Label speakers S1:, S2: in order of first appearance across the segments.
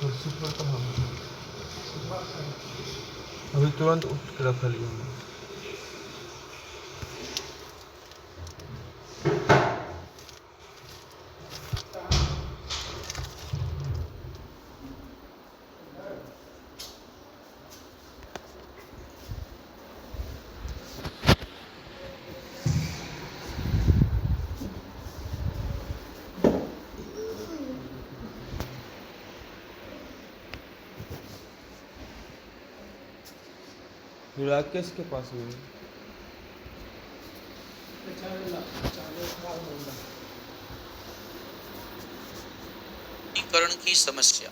S1: कुर्सी पर कहाँ अभी तुरंत उठ के रख लिया मैं। राकेश के पास में
S2: करण की समस्या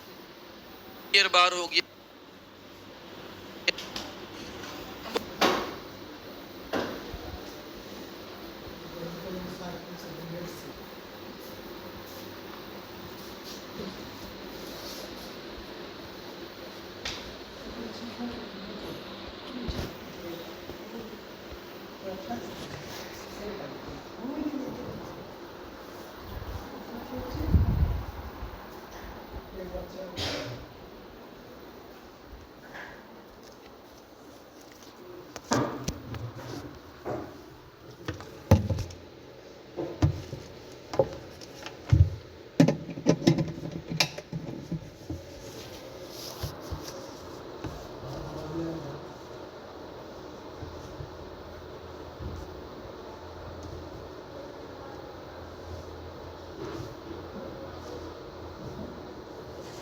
S2: फिर बार हो गया।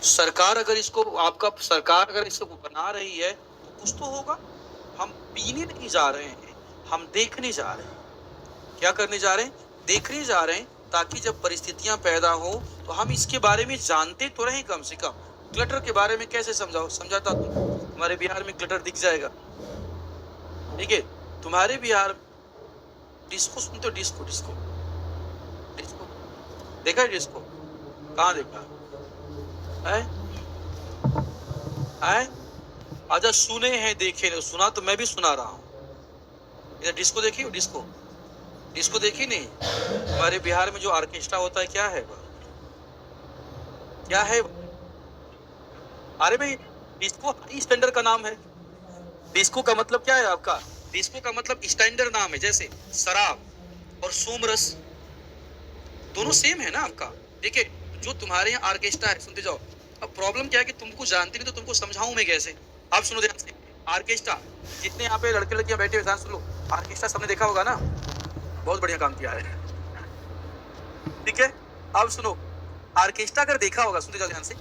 S2: सरकार अगर इसको बना रही है तो कुछ तो होगा। हम पीने नहीं जा रहे हैं, हम देखने जा रहे हैं। क्या करने जा रहे हैं? देखने जा रहे हैं, ताकि जब परिस्थितियां पैदा हो तो हम इसके बारे में जानते तो रहें। कम से कम क्लटर के बारे में कैसे समझाता तुम्हारे बिहार में क्लटर दिख जाएगा। ठीक है, तुम्हारे बिहार डिस्को सुनते हो? डिस्को डिस्को डिस्को देखा है? डिस्को कहाँ देखा है? अच्छा, सुने हैं देखे नहीं। सुना तो मैं भी सुना रहा हूँ। इधर डिस्को देखी हो? डिस्को डिस्को देखी नहीं? हमारे बिहार में जो ऑर्केस्ट्रा होता है, क्या है वो? क्या है? अरे भाई, डिस्को हाई स्टैंडर्ड का नाम है। डिस्को का मतलब क्या है आपका? डिस्को का मतलब स्टैंडर्ड नाम है। जैसे शराब और सोमरस दोनों सेम है ना आपका। देखिए, जो तुम्हारे यहाँ ऑर्केस्ट्रा है, सुनते जाओ। अब प्रॉब्लम क्या है कि तुमको जानते नहीं तो तुमको समझाऊं मैं कैसे। आप सुनो ध्यान से। ऑर्केस्ट्रा, जितने यहाँ पे लड़के लड़कियां बैठे हुए, ध्यान सुन लो। ऑर्केस्ट्रा सबने देखा होगा ना, बहुत बढ़िया काम किया है। ठीक है, अब सुनो। ऑर्केस्ट्रा अगर देखा होगा, सुनते जाओ ध्यान से।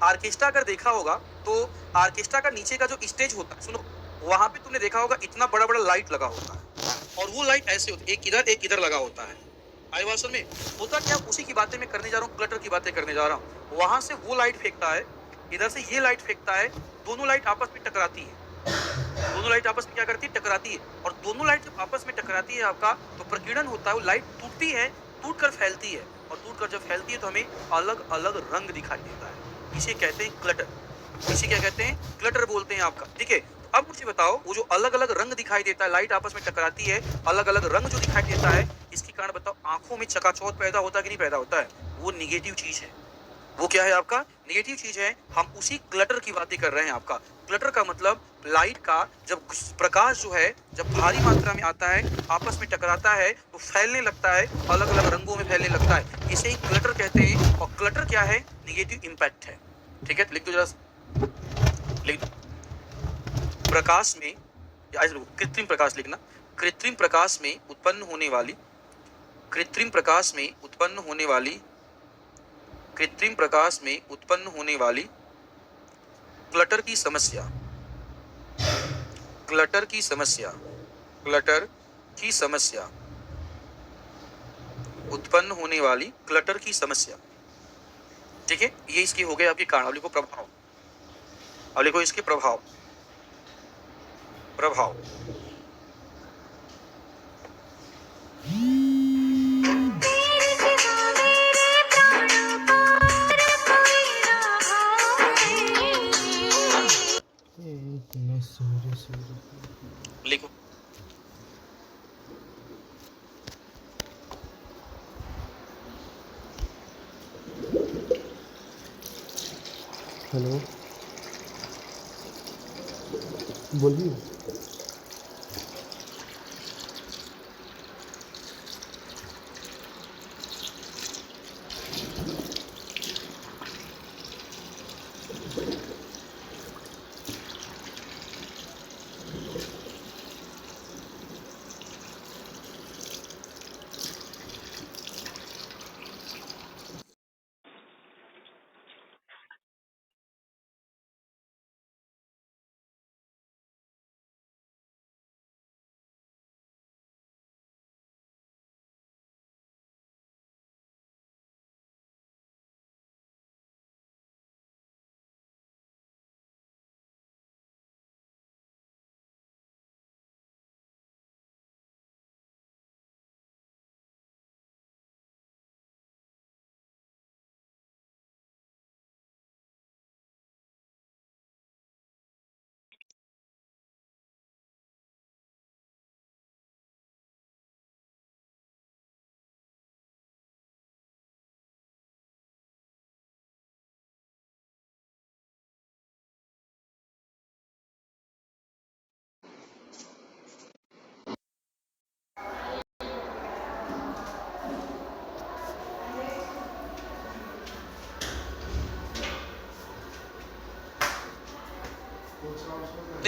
S2: ऑर्केस्ट्रा अगर देखा होगा तो ऑर्केस्ट्रा का नीचे का जो स्टेज होता है, सुनो, वहां पे तुमने देखा होगा इतना बड़ा बड़ा लाइट लगा होता है। और वो लाइट ऐसे होती है, एक इधर लगा होता है। आई बात में होता क्या? उसी की बातें मैं करने जा रहा हूँ, क्लटर की बातें करने जा रहा हूँ। वहां से वो लाइट फेंकता है, इधर से ये लाइट फेंकता है। दोनों लाइट आपस में टकराती है। दोनों लाइट आपस में क्या करती है? टकराती है। और दोनों लाइट जब आपस में टकराती है आपका, तो प्रकीर्णन होता है। वो लाइट टूटती है, टूटकर फैलती है। और टूटकर जब फैलती है तो हमें अलग अलग रंग दिखाई देता है। इसे कहते हैं क्लटर। इसे क्या कहते हैं? क्लटर बोलते हैं आपका। ठीक है, अब मुझे बताओ, वो जो अलग अलग रंग दिखाई देता है, लाइट आपस में टकराती है, अलग अलग रंग जो दिखाई देता है, इसके कारण बताओ आंखों में चकाचौंध पैदा होता है कि नहीं पैदा होता है? वो निगेटिव चीज है। वो क्या है आपका? निगेटिव चीज है। हम उसी क्लटर की बातें कर रहे हैं आपका। क्लटर का मतलब लाइट का जब प्रकाश जो है, जब भारी मात्रा में आता है, आपस में टकराता है, तो फैलने लगता है, अलग अलग रंगों में फैलने लगता है। इसे ही क्लटर कहते हैं। और क्लटर क्या है? निगेटिव इंपैक्ट है। ठीक है, लिख दो जरा, लिख दो। प्रकाश में, कृत्रिम प्रकाश लिखना। कृत्रिम प्रकाश में उत्पन्न होने वाली, कृत्रिम प्रकाश में उत्पन्न होने वाली, कृत्रिम प्रकाश में उत्पन्न होने वाली क्लटर की समस्या, क्लटर की समस्या, क्लटर की समस्या, उत्पन्न होने वाली क्लटर की समस्या। ठीक है, ये इसके हो गए आपके कारण। अब लिखो प्रभाव। अब लिखो इसके प्रभाव। प्रभाव लिखो।
S1: हेलो, बोलिए।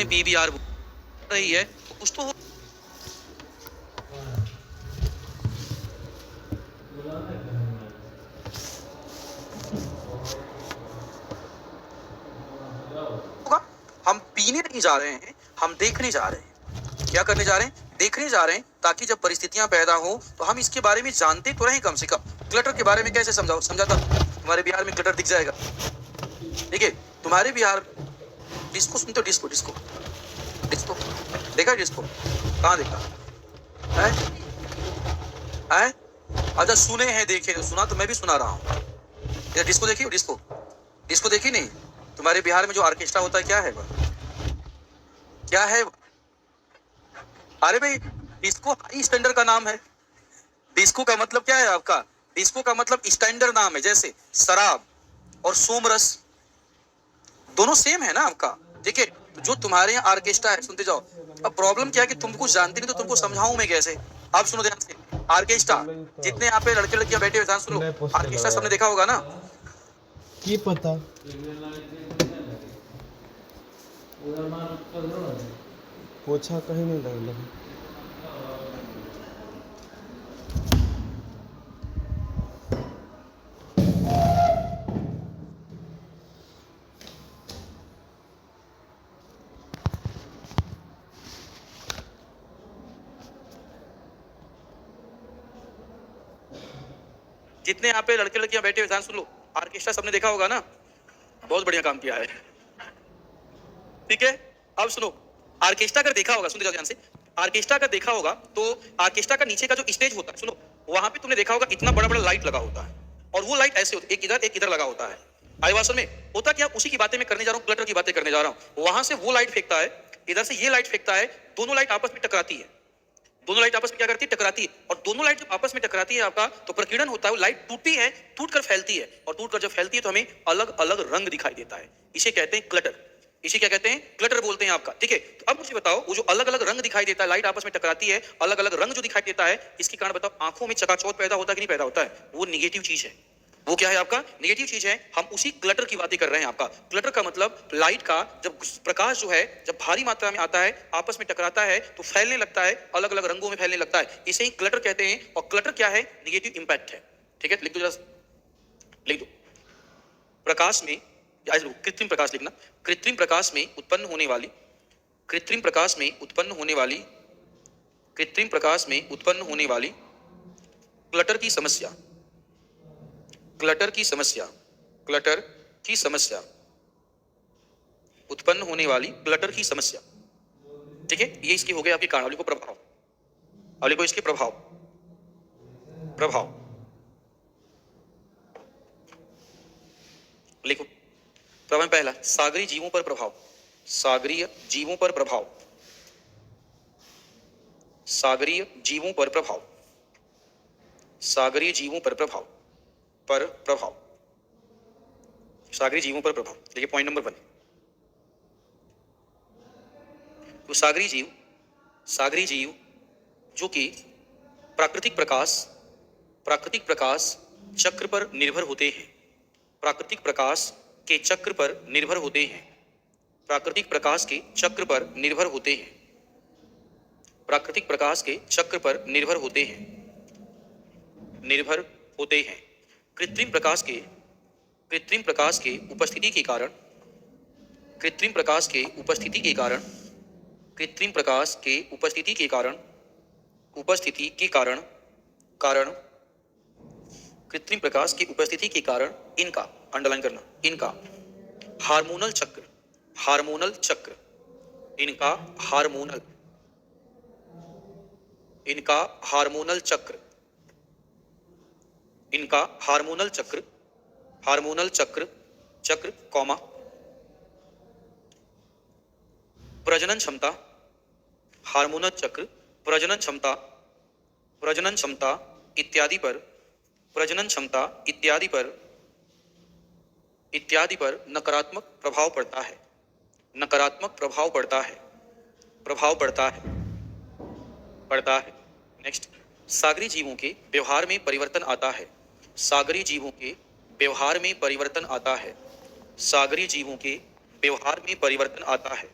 S2: PVR रही है कुछ तो होगा। हम पीने नहीं जा रहे हैं, हम देखने जा रहे हैं। क्या करने जा रहे हैं? देखने जा रहे हैं, ताकि जब परिस्थितियां पैदा हो तो हम इसके बारे में जानते तो रहें कम से कम। क्लटर के बारे में कैसे समझाओ? समझाता तुम्हारे बिहार में क्लटर दिख जाएगा। ठीक है, तुम्हारे बिहार डिस्को सुनते हो? डिस्को डिस्को डिस्को देखा है? डिस्को कहाँ देखा है? है? अच्छा, सुने हैं देखे, सुना तो मैं भी सुना रहा हूँ। ये डिस्को देखी हो? डिस्को डिस्को देखी नहीं? तुम्हारे बिहार में जो ऑर्केस्ट्रा होता है क्या है वह? क्या है? अरे भाई, डिस्को हाई स्टैंडर्ड का नाम है। डिस्को का मतलब क्या है आपका? डिस्को का मतलब स्टैंडर्ड नाम है। जैसे शराब और सोमरस दोनों सेम है ना आपका। ठीक है, तो जो तुम्हारे यहाँ ऑर्केस्ट्रा है, सुनते जाओ। अब प्रॉब्लम क्या है कि तुम कुछ जानते नहीं तो तुमको समझाऊं मैं कैसे? आप सुनो ध्यान से। ऑर्केस्ट्रा, जितने यहाँ पे लड़के लड़कियां बैठे हुए ध्यान सुनो। ऑर्केस्ट्रा सबने देखा होगा ना?
S1: की पता पोछा कहीं नहीं लगल है।
S2: जितने यहाँ पे लड़के लड़कियां बैठे हुए ध्यान सुन लो। ऑर्केस्ट्रा सबने देखा होगा ना? बहुत बढ़िया काम किया है। ठीक है, अब सुनो। ऑर्केस्ट्रा अगर देखा होगा, सुनते जाओ ध्यान से। ऑर्केस्ट्रा अगर देखा होगा तो ऑर्केस्ट्रा का नीचे का जो स्टेज होता है, सुनो, वहां पे तुमने देखा होगा इतना बड़ा बड़ा लाइट लगा होता है। और वो लाइट ऐसे होती है, एक इधर लगा होता है। आई बात समझ में? होता क्या, उसी की बातें मैं करने जा रहा हूँ, क्लटर की बातें करने जा रहा हूँ। वहां से वो लाइट फेंकता है, इधर से ये लाइट फेंकता है, दोनों लाइट आपस में टकराती है। दोनों लाइट आपस में क्या करती है? टकराती है। और दोनों लाइट जब आपस में टकराती है आपका, तो प्रकीर्णन होता है। वो लाइट टूटती है, टूटकर फैलती है, और टूटकर जब फैलती है तो हमें अलग अलग रंग दिखाई देता है। इसे कहते हैं क्लटर। इसे क्या कहते हैं? क्लटर बोलते हैं आपका। ठीक है, तो अब मुझे बताओ, वो जो अलग अलग रंग दिखाई देता है, लाइट आपस में टकराती है, अलग अलग रंग जो दिखाई देता है, इसके कारण बताओ आंखों में चकाचौंध पैदा होता है कि नहीं पैदा होता है? वो निगेटिव चीज है। वो क्या है आपका? नेगेटिव चीज है। हम उसी क्लटर की बातें कर रहे हैं आपका। क्लटर का मतलब लाइट का जब प्रकाश जो है, जब भारी मात्रा में आता है, आपस में टकराता है, तो फैलने लगता है, अलग अलग रंगों में फैलने लगता है। इसे ही क्लटर कहते हैं। और क्लटर क्या है? निगेटिव इंपैक्ट है। ठीक है, लिख दो जरा, लिख दो। प्रकाश में, कृत्रिम प्रकाश लिखना। कृत्रिम प्रकाश में उत्पन्न होने वाली, कृत्रिम प्रकाश में उत्पन्न होने वाली, कृत्रिम प्रकाश में उत्पन्न होने वाली क्लटर की समस्या, क्लटर की समस्या, क्लटर की समस्या, उत्पन्न होने वाली क्लटर की समस्या। ठीक है, ये इसके हो गए आपके कारण। अब लिखो प्रभाव। अब लिखो इसके प्रभाव। प्रभाव लिखो। प्रभाव पहला, सागरीय जीवों पर प्रभाव। सागरीय जीवों पर प्रभाव। सागरीय जीवों पर प्रभाव। सागरीय जीवों पर प्रभाव। पर प्रभाव। सागरी जीवों पर प्रभाव। देखिए पॉइंट नंबर 1, तो सागरी जीव जो कि प्राकृतिक प्रकाश चक्र पर निर्भर होते हैं, प्राकृतिक प्रकाश के चक्र पर निर्भर होते हैं, प्राकृतिक प्रकाश के चक्र पर निर्भर होते हैं, प्राकृतिक प्रकाश के चक्र पर निर्भर होते हैं, निर्भर होते हैं। कृत्रिम प्रकाश के उपस्थिति के कारण, कृत्रिम प्रकाश के उपस्थिति के कारण, कृत्रिम प्रकाश के उपस्थिति के कारण, उपस्थिति के कारण, कारण कृत्रिम प्रकाश की उपस्थिति के कारण इनका, अंडरलाइन करना, इनका हार्मोनल चक्र, हार्मोनल चक्र, इनका हार्मोनल, इनका हार्मोनल चक्र, इनका हार्मोनल चक्र, हार्मोनल चक्र, चक्र कॉमा प्रजनन क्षमता, हार्मोनल चक्र प्रजनन क्षमता, प्रजनन क्षमता इत्यादि पर, प्रजनन क्षमता इत्यादि पर, इत्यादि पर नकारात्मक प्रभाव पड़ता है, नकारात्मक प्रभाव पड़ता है, प्रभाव पड़ता है, पड़ता है। नेक्स्ट, सागरी जीवों के व्यवहार में परिवर्तन आता है, सागरी जीवों के व्यवहार में परिवर्तन आता है, सागरी जीवों के व्यवहार में परिवर्तन आता है,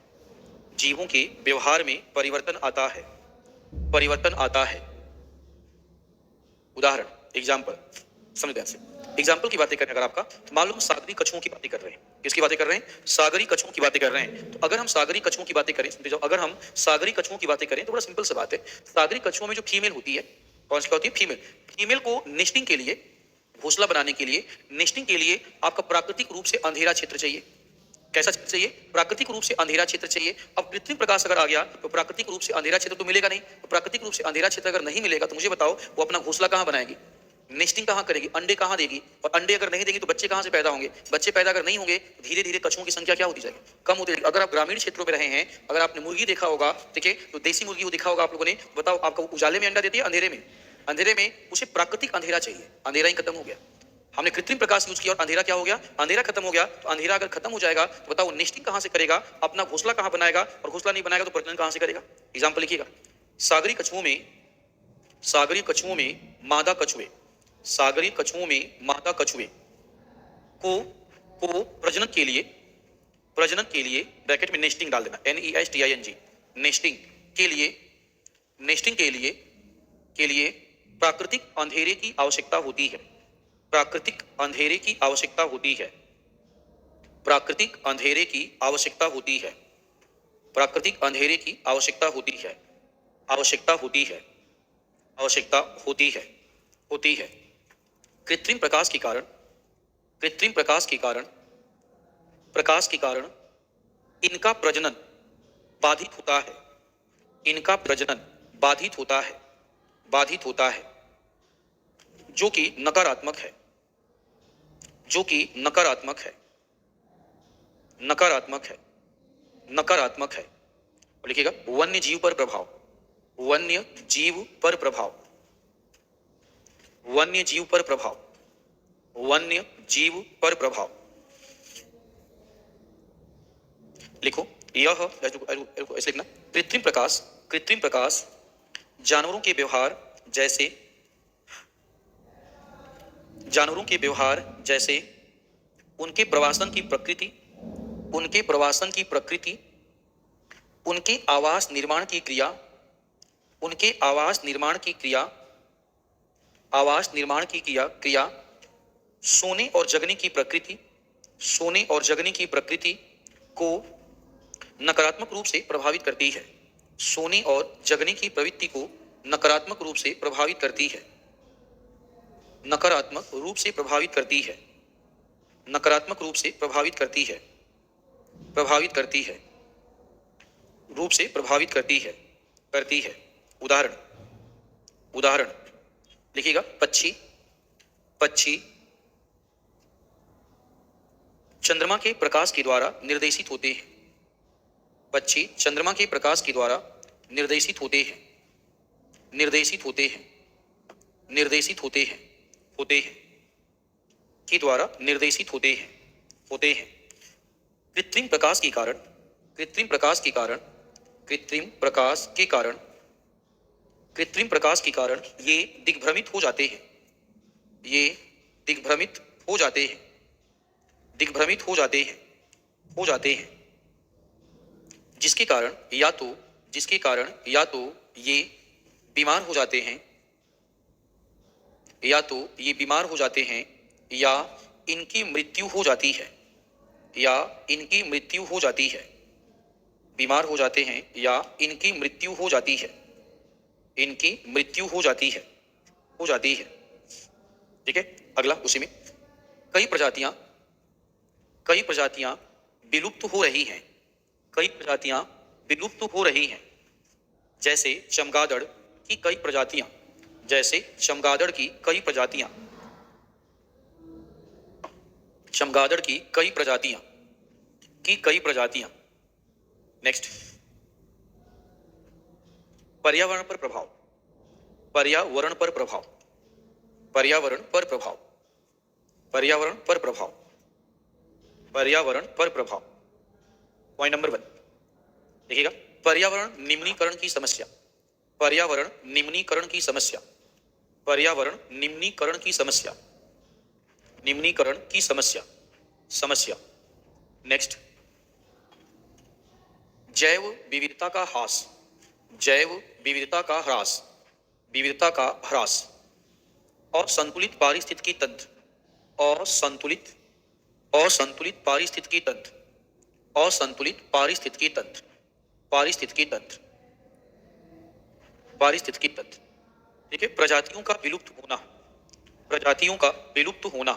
S2: जीवों के व्यवहार में परिवर्तन आता है, परिवर्तन आता है। उदाहरण, एग्जाम्पल, समझ ध्यान से, एग्जाम्पल की बातें करें अगर आपका, तो मान लो हम सागरी कछुओं की बातें कर रहे हैं, किसकी बातें कर रहे हैं, सागरी कछुओं की बातें कर रहे हैं। तो अगर हम सागरी कछुओं की बातें करें, सुनते जाओ, अगर हम सागरी कछुओं की बातें करें तो बड़ा सिंपल सी बात है, सागरी कछुओं में जो फीमेल होती है, कौन सी होती है, फीमेल, फीमेल को नेस्टिंग के लिए, घोंसला बनाने के लिए, नेस्टिंग के लिए आपका प्राकृतिक रूप से अंधेरा क्षेत्र चाहिए। कैसा क्षेत्र चाहिए, प्राकृतिक रूप से अंधेरा क्षेत्र चाहिए। अब कृत्रिम प्रकाश अगर आ गया तो प्राकृतिक रूप से अंधेरा क्षेत्र तो मिलेगा नहीं, तो प्राकृतिक रूप से अंधेरा क्षेत्र अगर नहीं मिलेगा तो मुझे बताओ वो अपना घोंसला कहां बनाएगी, नेस्टिंग कहां करेगी, अंडे कहां देगी, और अंडे अगर नहीं देगी तो बच्चे कहां से पैदा होंगे, बच्चे पैदा अगर नहीं होंगे धीरे धीरे कछुओं की संख्या क्या होती जाएगी, कम होती जाएगी। अगर आप ग्रामीण क्षेत्रों में रहे हैं, अगर आपने मुर्गी देखा होगा, ठीक है, तो देसी मुर्गी वो देखा होगा आप लोगों ने, बताओ आपका उजाले में अंडा देती है, अंधेरे में, अंधेरे में, उसे प्राकृतिक अंधेरा चाहिए, अंधेरा ही खत्म हो गया, हमने कृत्रिम प्रकाश यूज किया और अंधेरा क्या हो गया, अंधेरा खत्म हो गया। तो अंधेरा अगर खत्म हो जाएगा तो बताओ नेस्टिंग कहां से करेगा, अपना घोंसला कहां बनाएगा, और घोंसला नहीं बनाएगा तो प्रजनन कहां से करेगा। एग्जांपल लिखिएगा, सागरी कछुओं में, सागरी कछुओं में मादा कछुए, सागरी कछुओं में मादा कछुए को प्रजनन के लिए, प्रजनन के लिए ब्रैकेट में नेस्टिंग डाल देना, NESTING, नेस्टिंग के लिए, नेस्टिंग के लिए प्राकृतिक अंधेरे की आवश्यकता होती है, प्राकृतिक अंधेरे की आवश्यकता होती है, प्राकृतिक अंधेरे की आवश्यकता होती है, प्राकृतिक अंधेरे की आवश्यकता होती है, आवश्यकता होती है, आवश्यकता होती है, होती है। कृत्रिम प्रकाश के कारण, कृत्रिम प्रकाश के कारण, प्रकाश के कारण इनका प्रजनन बाधित होता है, इनका प्रजनन बाधित होता है, बाधित होता है, जो कि नकारात्मक है, जो कि नकारात्मक है, नकारात्मक है, नकारात्मक है। और लिखिएगा वन्य जीव पर प्रभाव, वन्य जीव पर प्रभाव, वन्य जीव पर प्रभाव, वन्य जीव पर प्रभाव। लिखो यह ऐसे लिखना, कृत्रिम प्रकाश, कृत्रिम प्रकाश जानवरों के व्यवहार जैसे, जानवरों के व्यवहार जैसे उनके प्रवासन की प्रकृति, उनके प्रवासन की प्रकृति, उनके आवास निर्माण की क्रिया, उनके आवास निर्माण की क्रिया, आवास निर्माण की क्रिया, सोने और जगने की प्रकृति, सोने और जगने की प्रकृति को नकारात्मक रूप से प्रभावित करती है, सोने और जगने की प्रवृत्ति को नकारात्मक रूप से प्रभावित करती है, नकारात्मक रूप से प्रभावित करती है, नकारात्मक रूप से प्रभावित करती है, प्रभावित करती है, रूप से प्रभावित करती है, करती है। उदाहरण, उदाहरण लिखिएगा, पक्षी, पक्षी चंद्रमा के प्रकाश के द्वारा निर्देशित होते हैं, पक्षी चंद्रमा के प्रकाश के द्वारा निर्देशित होते हैं, निर्देशित होते हैं, निर्देशित होते हैं, होते हैं, के द्वारा निर्देशित होते हैं, होते हैं। कृत्रिम प्रकाश के कारण कृत्रिम प्रकाश के कारण कृत्रिम प्रकाश के कारण कृत्रिम प्रकाश के कारण ये दिग्भ्रमित हो जाते हैं। ये दिग्भ्रमित हो जाते हैं। दिग्भ्रमित हो जाते हैं। हो जाते हैं। जिसके कारण या तो ये बीमार हो जाते हैं, या तो ये बीमार हो जाते हैं, या इनकी मृत्यु हो जाती है, या इनकी मृत्यु हो जाती है। बीमार हो जाते हैं या इनकी मृत्यु हो जाती है। इनकी मृत्यु हो जाती है। हो जाती है। ठीक है, अगला उसी में कई प्रजातियां विलुप्त हो रही हैं। कई प्रजातियां विलुप्त हो रही हैं। जैसे चमगादड़ की कई प्रजातियां। जैसे चमगादड़ की कई प्रजातियां। चमगादड़ की कई प्रजातियां। की कई प्रजातियां। नेक्स्ट, पर्यावरण पर प्रभाव। पर्यावरण पर प्रभाव। पर्यावरण पर प्रभाव। पर्यावरण पर प्रभाव। पर्यावरण पर प्रभाव। पॉइंट नंबर 1 देखिएगा, पर्यावरण निम्नीकरण की समस्या। पर्यावरण निम्नीकरण की समस्या। पर्यावरण निम्नीकरण की समस्या। निम्नीकरण की समस्या। समस्या। नेक्स्ट, जैव विविधता का ह्रास। जैव विविधता का ह्रास। विविधता का ह्रास। और संतुलित पारिस्थितिकी तंत्र। और संतुलित पारिस्थितिकी तंत्र। और संतुलित पारिस्थितिकी तंत्र। पारिस्थितिकी तंत्र। पारिस्थितिकी तंत्र। ठीक है, प्रजातियों का विलुप्त होना। प्रजातियों का विलुप्त होना।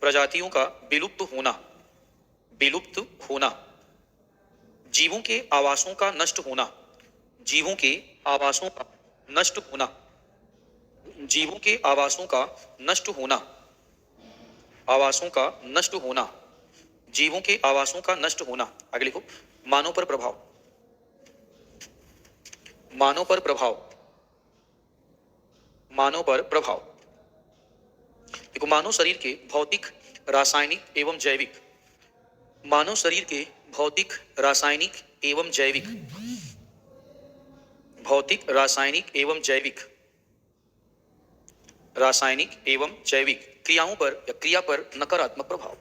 S2: प्रजातियों का विलुप्त होना। विलुप्त होना। जीवों के आवासों का नष्ट होना। जीवों के आवासों का नष्ट होना। जीवों के आवासों का नष्ट होना। आवासों का नष्ट होना। जीवों के आवासों का नष्ट होना। आगे लिखो, मानव पर प्रभाव। मानव पर प्रभाव। मानव पर प्रभाव। देखो, मानव शरीर के भौतिक, रासायनिक एवं जैविक। मानव शरीर के भौतिक, रासायनिक एवं जैविक। भौतिक, रासायनिक एवं जैविक। रासायनिक एवं जैविक क्रियाओं पर या क्रिया पर नकारात्मक प्रभाव।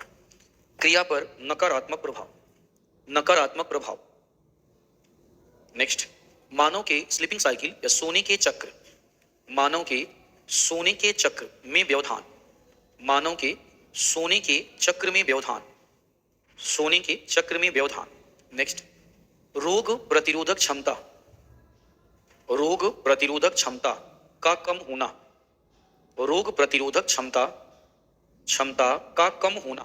S2: क्रिया पर नकारात्मक प्रभाव। नकारात्मक प्रभाव। नेक्स्ट, मानव के स्लीपिंग साइकिल या सोने के चक्र। मानव के सोने के चक्र में व्यवधान। मानव के सोने के चक्र में व्यवधान। सोने के चक्र में व्यवधान। नेक्स्ट, रोग प्रतिरोधक क्षमता। रोग प्रतिरोधक क्षमता का कम होना। रोग प्रतिरोधक क्षमता का कम होना।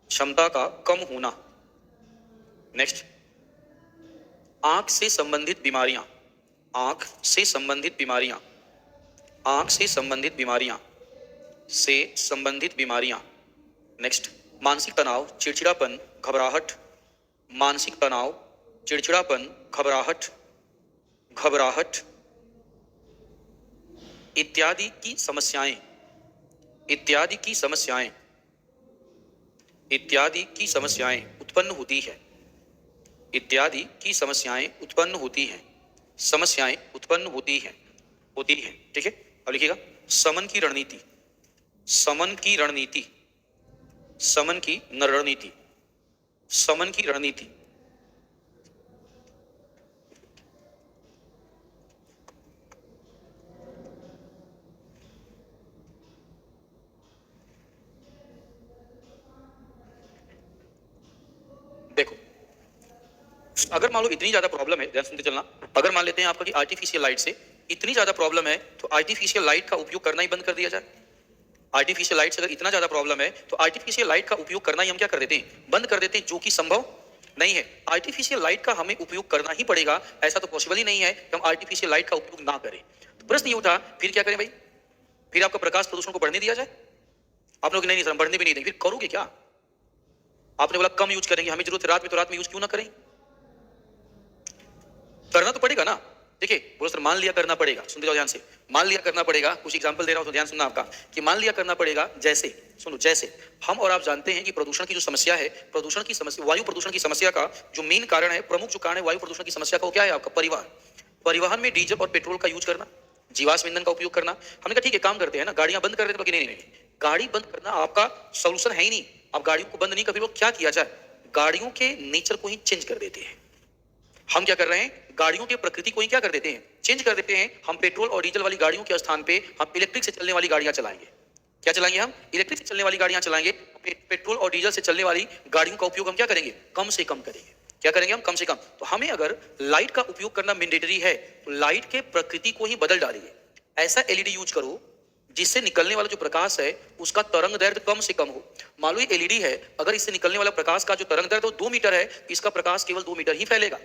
S2: क्षमता का कम होना। नेक्स्ट, आंख से संबंधित बीमारियां। आंख से संबंधित बीमारियां। आंख से संबंधित बीमारियां। से संबंधित बीमारियां। नेक्स्ट, मानसिक तनाव, चिड़चिड़ापन, घबराहट। मानसिक तनाव, चिड़चिड़ापन, घबराहट, घबराहट इत्यादि की समस्याएं। इत्यादि की समस्याएं। इत्यादि की समस्याएं उत्पन्न होती है। इत्यादि की समस्याएं उत्पन्न होती हैं। समस्याएं उत्पन्न होती हैं। होती हैं। ठीक है, अब लिखिएगा, समन की रणनीति। समन की रणनीति। समन की रणनीति। समन की रणनीति। देखो, अगर मान लो इतनी ज्यादा प्रॉब्लम है, ध्यान सुनते चलना, अगर मान लेते हैं आपका कि आर्टिफिशियल लाइट से इतनी ज्यादा प्रॉब्लम है तो आर्टिफिशियल लाइट का उपयोग करना ही बंद कर दिया जाए। आर्टिफिशियल लाइट से अगर इतना ज्यादा प्रॉब्लम है तो आर्टिफिशियल लाइट का उपयोग करना ही हम क्या कर देते हैं, बंद कर देते हैं, जो कि संभव नहीं है। आर्टिफिशियल लाइट का हमें उपयोग करना ही पड़ेगा, ऐसा तो पॉसिबल ही नहीं है कि हम आर्टिफिशियल लाइट का उपयोग ना करें। तो प्रश्न ये उठा, फिर क्या करें भाई? फिर आपका प्रकाश प्रदूषण को बढ़ने दिया जाए? आप लोग नहीं सर, बढ़ने भी नहीं देंगे, फिर करोगे क्या? आपने बोला कम यूज करेंगे, हमें जरूरत है रात में, तो रात में यूज क्यों ना करें? करना तो पड़ेगा ना। देखिए बोलो सर मान लिया करना पड़ेगा, सुनते जाओ ध्यान से, मान लिया करना पड़ेगा। कुछ एग्जांपल दे रहा हूं तो ध्यान सुनना आपका, कि मान लिया करना पड़ेगा जैसे, सुनो, जैसे हम और आप जानते हैं कि प्रदूषण की जो समस्या है, प्रदूषण की समस्या, वायु प्रदूषण की समस्या का जो मेन कारण है, प्रमुख जो कारण है वायु प्रदूषण की समस्या का, वो क्या है आपका? परिवहन। परिवहन में डीजल और पेट्रोल का यूज करना, जीवाश्म ईंधन का उपयोग करना। हमने कहा ठीक है काम करते हैं ना, गाड़ियां बंद कर देते, नहीं नहीं नहीं, गाड़ी बंद करना आपका सोल्यूशन है ही नहीं। आप गाड़ियों को बंद नहीं, कभी लोग क्या किया जाए, गाड़ियों के नेचर को ही चेंज कर देते हैं। हम क्या कर रहे हैं, गाड़ियों की प्रकृति को ही क्या कर देते हैं, चेंज कर देते हैं। हम पेट्रोल और डीजल वाली गाड़ियों के स्थान पे हम इलेक्ट्रिक से चलने वाली गाड़ियां चलाएंगे। क्या चलाएंगे हम? इलेक्ट्रिक से चलने वाली गाड़ियां चलाएंगे। पेट्रोल और डीजल से चलने वाली गाड़ियों का उपयोग हम क्या करेंगे, कम से कम करेंगे। क्या करेंगे हम? कम से कम। तो हमें अगर लाइट का उपयोग करना मैंडेटरी है तो लाइट के प्रकृति को ही बदल डालिए। ऐसा एलईडी यूज करो जिससे निकलने वाला जो प्रकाश है उसका तरंग दैर्ध्य कम से कम हो। मान लो ये एलईडी है, अगर इससे निकलने वाला प्रकाश का जो तरंग दैर्ध्य 2 मीटर है, इसका प्रकाश केवल 2 मीटर ही फैलेगा।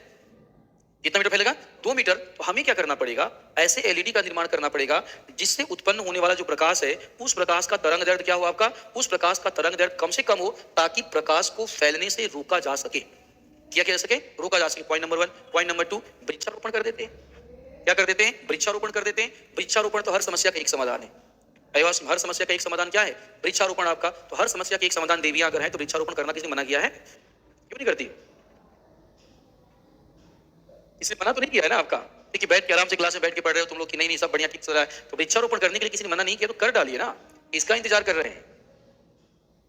S2: कितना मीटर फैलेगा? 2 मीटर। तो हमें क्या करना पड़ेगा, ऐसे एलईडी का निर्माण करना पड़ेगा जिससे उत्पन्न होने वाला जो प्रकाश है उस प्रकाश का तरंग दैर्ध्य क्या हो आपका, उस प्रकाश का तरंग दैर्ध्य कम से कम हो, ताकि प्रकाश को फैलने से रोका जा सके। क्या किया जा सके? रोका जा सके। Point number 1। पॉइंट नंबर 2, वृक्षारोपण कर देते हैं। क्या कर देते हैं? वृक्षारोपण कर देते हैं। वृक्षारोपण तो हर समस्या का एक समाधान है। हर समस्या का एक समाधान क्या है? वृक्षारोपण आपका। तो हर समस्या का एक समाधान देवियां अगर है तो वृक्षारोपण करना किसी ने मना किया है? क्यों नहीं करती? इसने मना तो नहीं किया है ना आपका। देखिए बैठ के आराम से क्लास में बैठ के पढ़ रहे हो तुम लोग कि नहीं नहीं सब बढ़िया ठीक चल रहा है, तो वृक्षारोपण करने के लिए किसी ने मना नहीं किया तो कर डालिए ना। इसका इंतजार कर रहे हैं?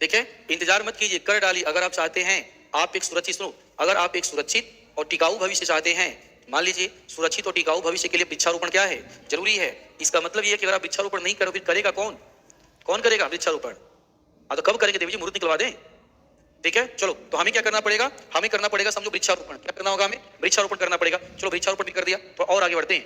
S2: देखिए इंतजार मत कीजिए, कर डालिए। अगर आप चाहते हैं आप एक सुरक्षित, सुनो, अगर आप एक सुरक्षित और टिकाऊ भविष्य चाहते हैं, मान लीजिए सुरक्षित और टिकाऊ भविष्य के लिए वृक्षारोपण क्या है, जरूरी है। इसका मतलब ये है कि अगर आप वृक्षारोपण नहीं करो फिर करेगा कौन? कौन करेगा वृक्षारोपण? तो कब करेंगे देवी जी, मुहूर्त निकलवा दें? ठीक है चलो, तो हमें क्या करना पड़ेगा, हमें करना पड़ेगा समझो वृक्षारोपण। क्या करना होगा हमें? वृक्षारोपण करना पड़ेगा। चलो वृक्षारोपण भी कर दिया तो और आगे बढ़ते हैं।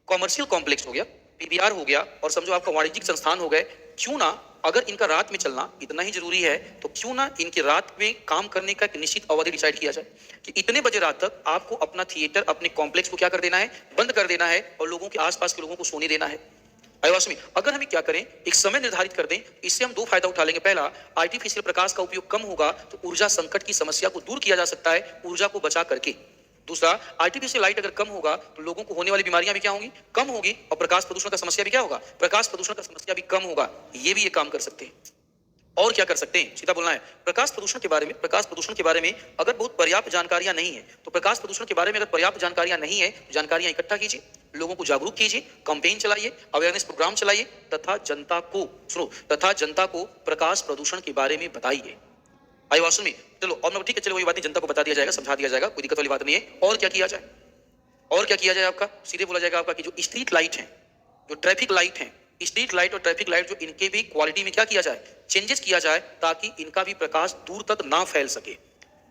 S2: कॉमर्शियल कॉम्प्लेक्स हो गया, पीबीआर हो गया, और समझो आपका वाणिज्यिक संस्थान हो गए। क्यों ना, अगर इनका रात में चलना इतना ही जरूरी है तो क्यों ना इनके रात में काम करने का एक निश्चित अवधि डिसाइड किया जाए कि इतने बजे रात तक आपको अपना थिएटर, अपने कॉम्प्लेक्स को क्या कर देना है, बंद कर देना है, और लोगों के आसपास के लोगों को सोने देना है। में अगर हमें क्या करें, एक समय निर्धारित कर दें, इससे हम 2 फायदा उठा लेंगे। पहला, आर्टिफिशियल प्रकाश का उपयोग कम होगा तो ऊर्जा संकट की समस्या को दूर किया जा सकता है ऊर्जा को बचा करके। दूसरा, आर्टिफिशियल लाइट अगर कम होगा तो लोगों को होने वाली बीमारियां भी क्या होंगी, कम होगी, और प्रकाश प्रदूषण का समस्या भी क्या होगा, प्रकाश प्रदूषण का समस्या भी कम होगा। ये भी ये काम कर सकते हैं। और क्या कर सकते हैं, सीधा बोलना है। प्रकाश प्रदूषण के बारे में, प्रकाश प्रदूषण के बारे में अगर बहुत पर्याप्त जानकारियां नहीं है तो प्रकाश प्रदूषण के बारे में अगर पर्याप्त जानकारियां नहीं है, जानकारियां इकट्ठा कीजिए, लोगों को जागरूक कीजिए, कैंपेन चलाइए, अवेयरनेस प्रोग्राम चलाइए, तथा जनता को, सुनो, तथा जनता को प्रकाश प्रदूषण के बारे में बताइए। आईवासन में चलो, और ठीक है चलो, वही बात नहीं, जनता को बता दिया जाएगा, समझा दिया जाएगा, कोई दिक्कत वाली बात नहीं है। और क्या किया जाए, और क्या किया जाए आपका, सीधे बोला जाएगा आपका कि जो स्ट्रीट लाइट है, जो ट्रैफिक लाइट है, स्ट्रीट लाइट और ट्रैफिक लाइट, जो इनके भी क्वालिटी में क्या किया जाए, चेंजेस किया जाए, ताकि इनका भी प्रकाश दूर तक ना फैल सके।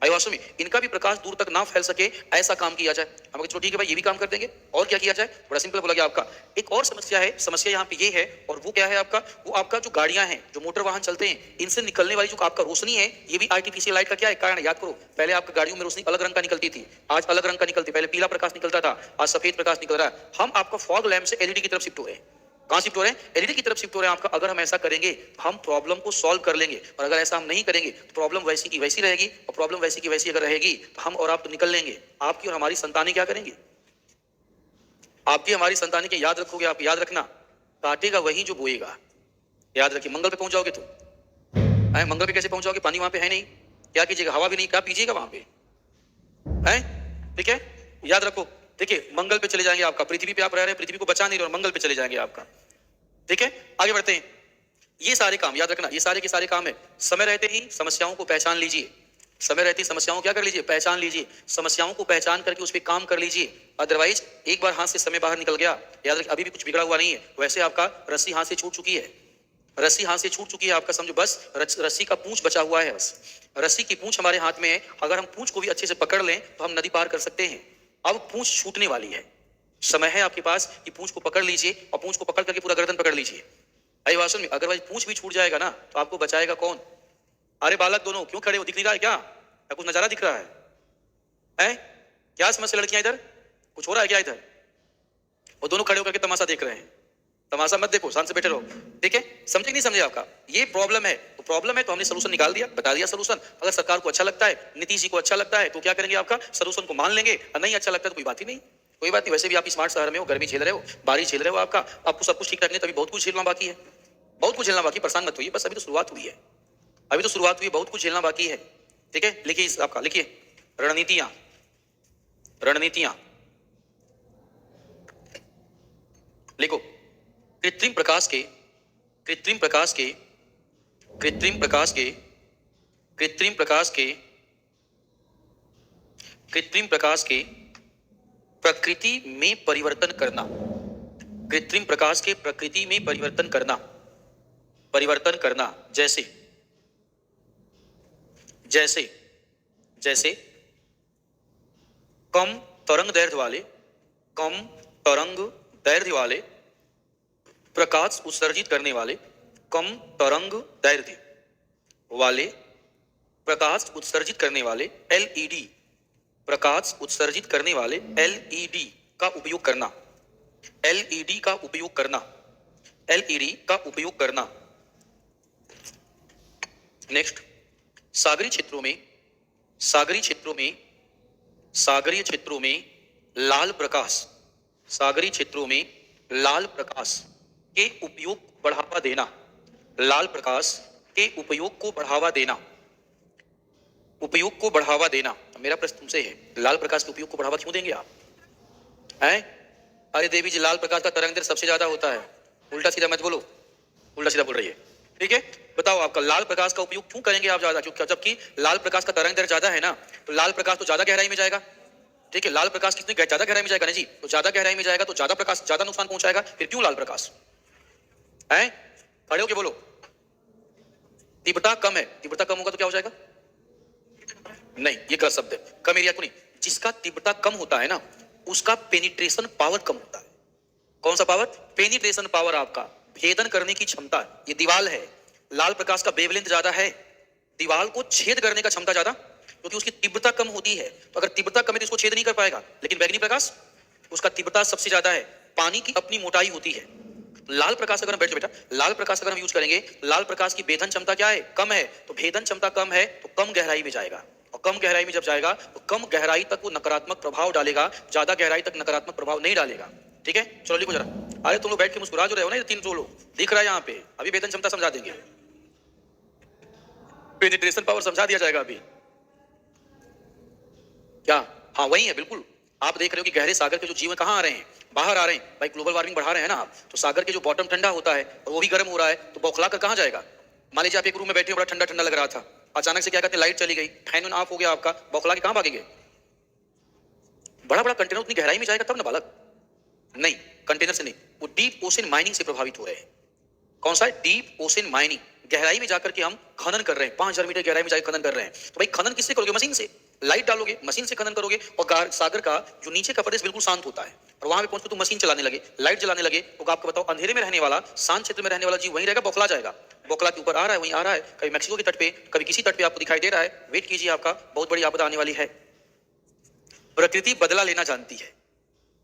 S2: आईवासन में इनका भी प्रकाश दूर तक ना फैल सके, ऐसा काम किया जाए। हम चलो ठीक है भाई, ये भी काम कर देंगे। और क्या किया जाए, बड़ा सिंपल बोला गया आपका। एक और समस्या है, समस्या यहाँ पे ये है, और वो क्या है आपका, वो आपका जो गाड़ियां हैं, जो मोटर वाहन चलते हैं, इनसे निकलने वाली जो आपका रोशनी है, ये भी आर्टिफिशियल लाइट का क्या है, कारण है। याद करो, पहले आपका गाड़ियों में रोशनी अलग रंग का निकलती थी, आज अलग रंग का निकलती, पहले पीला प्रकाश निकलता था, आज सफेद प्रकाश निकल रहा है। हम आपका फॉग लैम्प से एलईडी की तरफ शिफ्ट हो रहे हैं। कहां शिफ्ट हो रहे हैं? एलईडी की तरफ शिफ्ट हो रहे हैं आपका। अगर हम ऐसा करेंगे हम प्रॉब्लम को सॉल्व कर लेंगे, और अगर ऐसा हम नहीं करेंगे तो प्रॉब्लम वैसी की वैसी रहेगी, और प्रॉब्लम वैसी की वैसी अगर रहेगी तो हम और आप तो निकल लेंगे, आपकी और हमारी संतानें क्या करेंगी, आपकी हमारी संतानें के, याद रखोगे आप, याद रखना, काटेगा वही जो बोएगा। याद रखिए, मंगल पे पहुंच जाओगे तुम, मंगल पे कैसे पहुंच जाओगे, पानी वहां पे है नहीं, क्या कीजिएगा, हवा भी नहीं, क्या पीजिएगा वहां पे, है? ठीक है, याद रखो। देखिए मंगल पे चले जाएंगे आपका, पृथ्वी पे आप रह रहे हैं, पृथ्वी को बचा नहीं रहे, और मंगल पे चले जाएंगे आपका। ठीक है, आगे बढ़ते हैं। ये सारे काम याद रखना, ये सारे के सारे काम है। समय रहते ही समस्याओं को पहचान लीजिए, समय रहती समस्याओं क्या कर लीजिए, पहचान लीजिए, समस्याओं को पहचान करके उस पर काम कर लीजिए। अदरवाइज एक बार हाथ से समय बाहर निकल गया, याद रखिए अभी भी कुछ बिगड़ा हुआ नहीं है। वैसे आपका रस्सी हाथ से छूट चुकी है, रस्सी हाथ से छूट चुकी है आपका, समझो बस रस्सी का पूंछ बचा हुआ है, बस रस्सी की पूंछ हमारे हाथ में है। अगर हम पूंछ को भी अच्छे से पकड़ लें तो हम नदी पार कर सकते हैं। अब पूंछ छूटने वाली है, समय है आपके पास कि पूंछ को पकड़ लीजिए, और पूंछ को पकड़ करके पूरा गर्दन पकड़ लीजिए। अभिभाषण में अगर पूंछ भी छूट जाएगा ना तो आपको बचाएगा कौन? अरे बालक दोनों क्यों खड़े हो, दिख नहीं रहा है क्या, या कुछ नजारा दिख रहा है? क्या समस्या लड़कियां इधर, कुछ हो रहा है क्या इधर? वो दोनों खड़े होकर के तमाशा देख रहे हैं। तमाशा मत देखो, शांत से बैठे रहो। ठीक है, समझे नहीं समझे आपका, ये प्रॉब्लम है, तो प्रॉब्लम है तो हमने सोल्यूशन निकाल दिया, बता दिया सोल्यूशन। अगर सरकार को अच्छा लगता है, नीतीश जी को अच्छा लगता है तो क्या करेंगे, आपका सोल्यूशन को मान लेंगे, और नहीं अच्छा लगता तो कोई बात ही नहीं। कोई बात नहीं, वैसे भी आप स्मार्ट शहर में हो, गर्मी झेल रहे हो, बारिश झेल रहे हो, आपको सब कुछ ठीक रखने, तभी बहुत कुछ झेलना बाकी है, बहुत कुछ झेलना बाकी, परेशान मत होइए, बस अभी तो शुरुआत हुई है, अभी तो शुरुआत हुई है, बहुत कुछ झेलना बाकी है। ठीक है, लिखिए इस आपका, लिखिए रणनीतियां, रणनीतियां लिखो। कृत्रिम प्रकाश के, कृत्रिम प्रकाश के, कृत्रिम प्रकाश के, कृत्रिम प्रकाश के, कृत्रिम प्रकाश के प्रकृति में परिवर्तन करना, कृत्रिम प्रकाश के प्रकृति में परिवर्तन करना, परिवर्तन करना, जैसे जैसे जैसे कम तरंग दैर्ध्य वाले, कम तरंग दैर्ध्य वाले प्रकाश उत्सर्जित करने वाले, कम तरंग दैर्ध्य वाले प्रकाश उत्सर्जित करने वाले एलईडी, प्रकाश उत्सर्जित करने वाले एलईडी का उपयोग करना, एलईडी का उपयोग करना, एलईडी का उपयोग करना। नेक्स्ट, सागरीय क्षेत्रों में, सागरीय क्षेत्रों में, सागरीय क्षेत्रों में लाल प्रकाश, सागरीय क्षेत्रों में लाल प्रकाश के उपयोग को बढ़ावा देना, लाल प्रकाश के उपयोग को बढ़ावा देना, उपयोग को बढ़ावा देना। मेरा प्रश्न तुमसे है, लाल प्रकाश के उपयोग को बढ़ावा क्यों देंगे आप? हैं? अरे देवी जी, लाल प्रकाश का तरंग दैर्ध्य सबसे ज्यादा होता है। उल्टा सीधा मत बोलो, उल्टा सीधा बोल रही है। ठीक है, बताओ आपका लाल प्रकाश का उपयोग क्यों करेंगे आप ज्यादा? क्योंकि जबकि लाल प्रकाश का तरंग दैर्ध्य ज्यादा है ना, तो लाल प्रकाश तो ज्यादा गहराई में जाएगा। ठीक है, लाल प्रकाश कितनी ज्यादा गहराई में जाएगा ना जी, तो ज्यादा गहराई में जाएगा तो ज्यादा प्रकाश ज्यादा नुकसान पहुंचाएगा। फिर क्यों लाल प्रकाश? हैं? खड़े होके बोलो। तीव्रता कम है, तीव्रता कम होगा तो क्या हो जाएगा? नहीं, ये गलत शब्द है, कम एरिया को नहीं। जिसका तीव्रता कम होता है ना, उसका पेनिट्रेशन पावर कम होता है। कौन सा पावर? पेनिट्रेशन पावर, आपका भेदन करने की क्षमता। ये दीवाल है, लाल प्रकाश का वेवलेंथ ज्यादा है, दीवाल को छेद करने का क्षमता ज्यादा, क्योंकि उसकी तीव्रता कम होती है। तो अगर तीव्रता कम है तो इसको छेद नहीं कर पाएगा। लेकिन बैगनी प्रकाश, उसका तीव्रता सबसे ज्यादा है, पानी की अपनी मोटाई होती है। लाल प्रकाश अगर हम बैठ बेटा, लाल प्रकाश अगर हम यूज करेंगे, लाल प्रकाश की भेदन क्षमता क्या है? कम है। तो भेदन क्षमता कम है तो कम गहराई में जाएगा, और कम गहराई में जब जाएगा तो कम गहराई तक वो नकारात्मक प्रभाव डालेगा, ज्यादा गहराई तक नकारात्मक प्रभाव नहीं डालेगा। ठीक है, चलो लिखो जरा। अरे तुम लोग बैठ के मुस्कुरा जो रहे हो ना, ये तीन लोग दिख रहा है यहाँ पे, अभी भेदन क्षमता समझा देंगे, पेनिट्रेशन पावर समझा दिया जाएगा अभी। क्या? हाँ वही है, बिल्कुल। आप देख रहे हो कि गहरे सागर के जो जीव कहाँ आ रहे हैं? बाहर आ रहे हैं। भाई ग्लोबल वार्मिंग बढ़ा रहे हैं ना आप, तो सागर के जो बॉटम ठंडा होता है और वो भी गर्म हो रहा है, तो बौखला कर कहाँ जाएगा? मान लीजिए आप एक रूम में बैठे हो, बड़ा ठंडा ठंडा लग रहा था, अचानक से क्या कहते हैं, लाइट चली गई, फैन ऑफ हो गया आपका, बौखला के कहाँ भागेंगे? बड़ा बड़ा कंटेनर उतनी गहराई में जाएगा तब ना बालक। नहीं, कंटेनर से नहीं, वो डीप ओशन माइनिंग से प्रभावित हो रहे हैं। कौन सा? Deep ocean mining. गहराई में जाकर के हम खनन कर रहे हैं, 5000 मीटर गहराई में जाकर खनन कर रहे हैं। तो भाई खनन किससे करोगे? मशीन से। लाइट डालोगे, मशीन से खनन करोगे, और सागर का जो नीचे का प्रदेश बिल्कुल शांत होता है, और वहां पे पहुंच के तुम मशीन चलाने लगे, लाइट जलाने लगे, तो आपको बताओ अंधेरे में रहने वाला, शांत क्षेत्र में रहने वाला जीव वहीं रहेगा, बौखला जाएगा। बौखला के ऊपर आ रहा है, वहीं आ रहा है, कभी मैक्सिको के तट पे, कभी किसी तट पे आपको दिखाई दे रहा है। वेट कीजिए, आपका बहुत बड़ी आपदा आने वाली है। प्रकृति बदला लेना जानती है,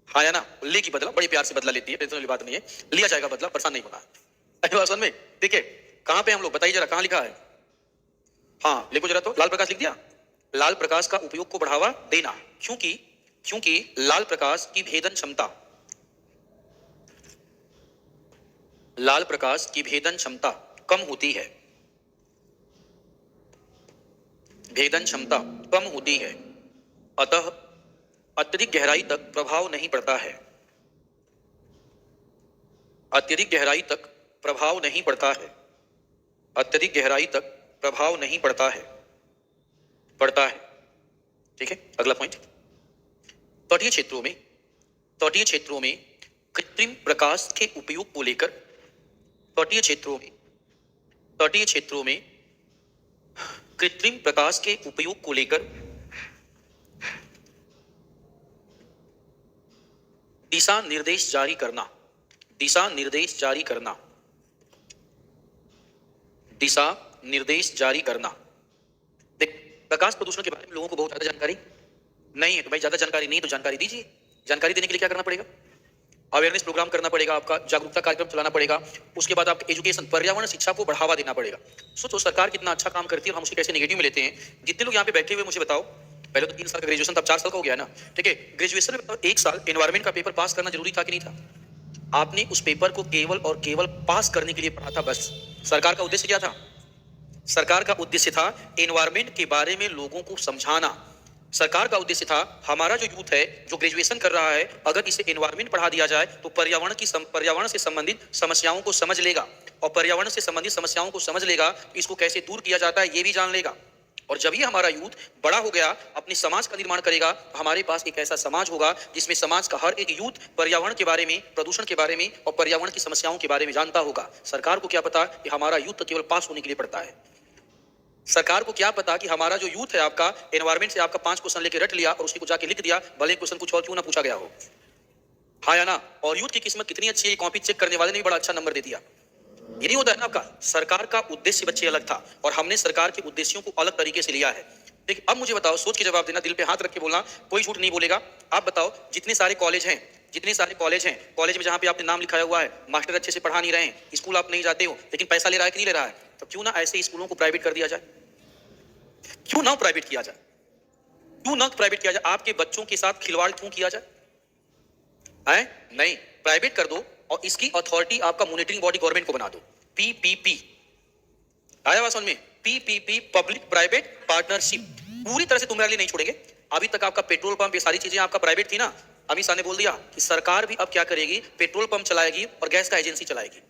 S2: हाँ या ना? लेगी बदला, बड़ी प्यार से बदला लेती है, टेंशन वाली बात नहीं है, लिया जाएगा बदला, परेशान नहीं होना। समझ में? ठीक है, कहां पे हम लोग बताइए जरा, कहां लिखा है? हाँ लिखो जरा, तो लाल प्रकाश लिख दिया। लाल प्रकाश का उपयोग को बढ़ावा देना, क्योंकि क्योंकि लाल प्रकाश की भेदन क्षमता, लाल प्रकाश की भेदन क्षमता कम होती है, भेदन क्षमता कम होती है, अतः अत्यधिक गहराई तक प्रभाव नहीं पड़ता है, अत्यधिक गहराई तक प्रभाव नहीं पड़ता है, अत्यधिक गहराई तक प्रभाव नहीं पड़ता है, पड़ता है। ठीक है, अगला पॉइंट, तटीय क्षेत्रों में, तटीय क्षेत्रों में कृत्रिम प्रकाश के उपयोग को लेकर, तटीय क्षेत्रों में, तटीय क्षेत्रों में कृत्रिम प्रकाश के उपयोग को लेकर दिशा निर्देश जारी करना, दिशा निर्देश जारी करना, दिशा निर्देश जारी करना। देख, प्रकाश प्रदूषण के बारे में लोगों को बहुत ज्यादा जानकारी नहीं है, तो भाई ज्यादा जानकारी नहीं तो जानकारी दीजिए। जानकारी देने के लिए क्या करना पड़ेगा? अवेयरनेस प्रोग्राम करना पड़ेगा, आपका जागरूकता कार्यक्रम चलाना पड़ेगा, उसके बाद आपका एजुकेशन, पर्यावरण शिक्षा को बढ़ावा देना पड़ेगा। सोचो सरकार कितना अच्छा काम करती है और हम उसे कैसे नेगेटिव में लेते हैं। जितने लोग यहाँ पे बैठे हुए मुझे बताओ, पहले तो 3 साल का ग्रेजुएशन, तब 4 साल का हो गया ना, ठीक है। ग्रेजुएशन में 1 साल एनवायरमेंट का पेपर पास करना जरूरी था कि नहीं था? आपने उस पेपर को केवल और केवल पास करने के लिए पढ़ा था बस। सरकार का उद्देश्य क्या था? सरकार का उद्देश्य था एनवायरमेंट के बारे में लोगों को समझाना। सरकार का उद्देश्य था हमारा जो यूथ है, जो ग्रेजुएशन कर रहा है, अगर इसे एनवायरमेंट पढ़ा दिया जाए तो पर्यावरण से संबंधित समस्याओं को समझ लेगा, और पर्यावरण से संबंधित समस्याओं को समझ लेगा, इसको कैसे दूर किया जाता है ये भी जान लेगा। और जब ये हमारा यूथ बड़ा हो गया, अपने समाज का निर्माण करेगा, तो हमारे पास एक ऐसा समाज होगा जिसमें समाज का हर एक यूथ पर्यावरण के बारे में, प्रदूषण के बारे में और पर्यावरण की समस्याओं के बारे में जानता होगा। सरकार को क्या पता कि हमारा यूथ तो केवल पास होने के लिए पढ़ता है। सरकार को क्या पता कि हमारा जो यूथ है आपका, एनवायरमेंट से आपका 5 क्वेश्चन लेके रट लिया और उसको जाके लिख दिया, भले क्वेश्चन कुछ और क्यों ना पूछा गया हो। हाँ या ना? और यूथ की किस्मत कितनी अच्छी है, कॉपी चेक करने वाले ने भी बड़ा अच्छा नंबर दे दिया। ये नहीं होता है ना आपका। सरकार का उद्देश्य बच्चे अलग था और हमने सरकार के उद्देश्यों को अलग तरीके से लिया है। देखिए अब मुझे बताओ, सोच के जवाब देना, दिल पे हाथ रख के बोलना, कोई झूठ नहीं बोलेगा। आप बताओ, जितने सारे कॉलेज हैं, कॉलेज में जहां पे आपने नाम लिखाया हुआ है, मास्टर अच्छे से पढ़ा नहीं रहे हैं, स्कूल आप नहीं जाते हो, लेकिन पैसा ले रहा है कि नहीं ले रहा है, तो क्यों ना ऐसे स्कूलों को प्राइवेट कर दिया जाए? क्यों ना प्राइवेट किया जाए? क्यों ना प्राइवेट किया जाए? आपके बच्चों के साथ खिलवाड़ क्यों किया जाए? नहीं, प्राइवेट कर दो और इसकी अथॉरिटी आपका मॉनिटरिंग बॉडी गवर्नमेंट को बना दो। पीपीपी आया बात समझ में? पीपीपी, पब्लिक प्राइवेट पार्टनरशिप, पूरी तरह से तुम्हारे लिए नहीं छोड़ेंगे। अभी तक आपका पेट्रोल पंप, ये सारी चीजें आपका प्राइवेट थी ना। अमित शाह ने बोल दिया कि सरकार भी अब क्या करेगी, पेट्रोल पंप चलाएगी और गैस का एजेंसी चलाएगी।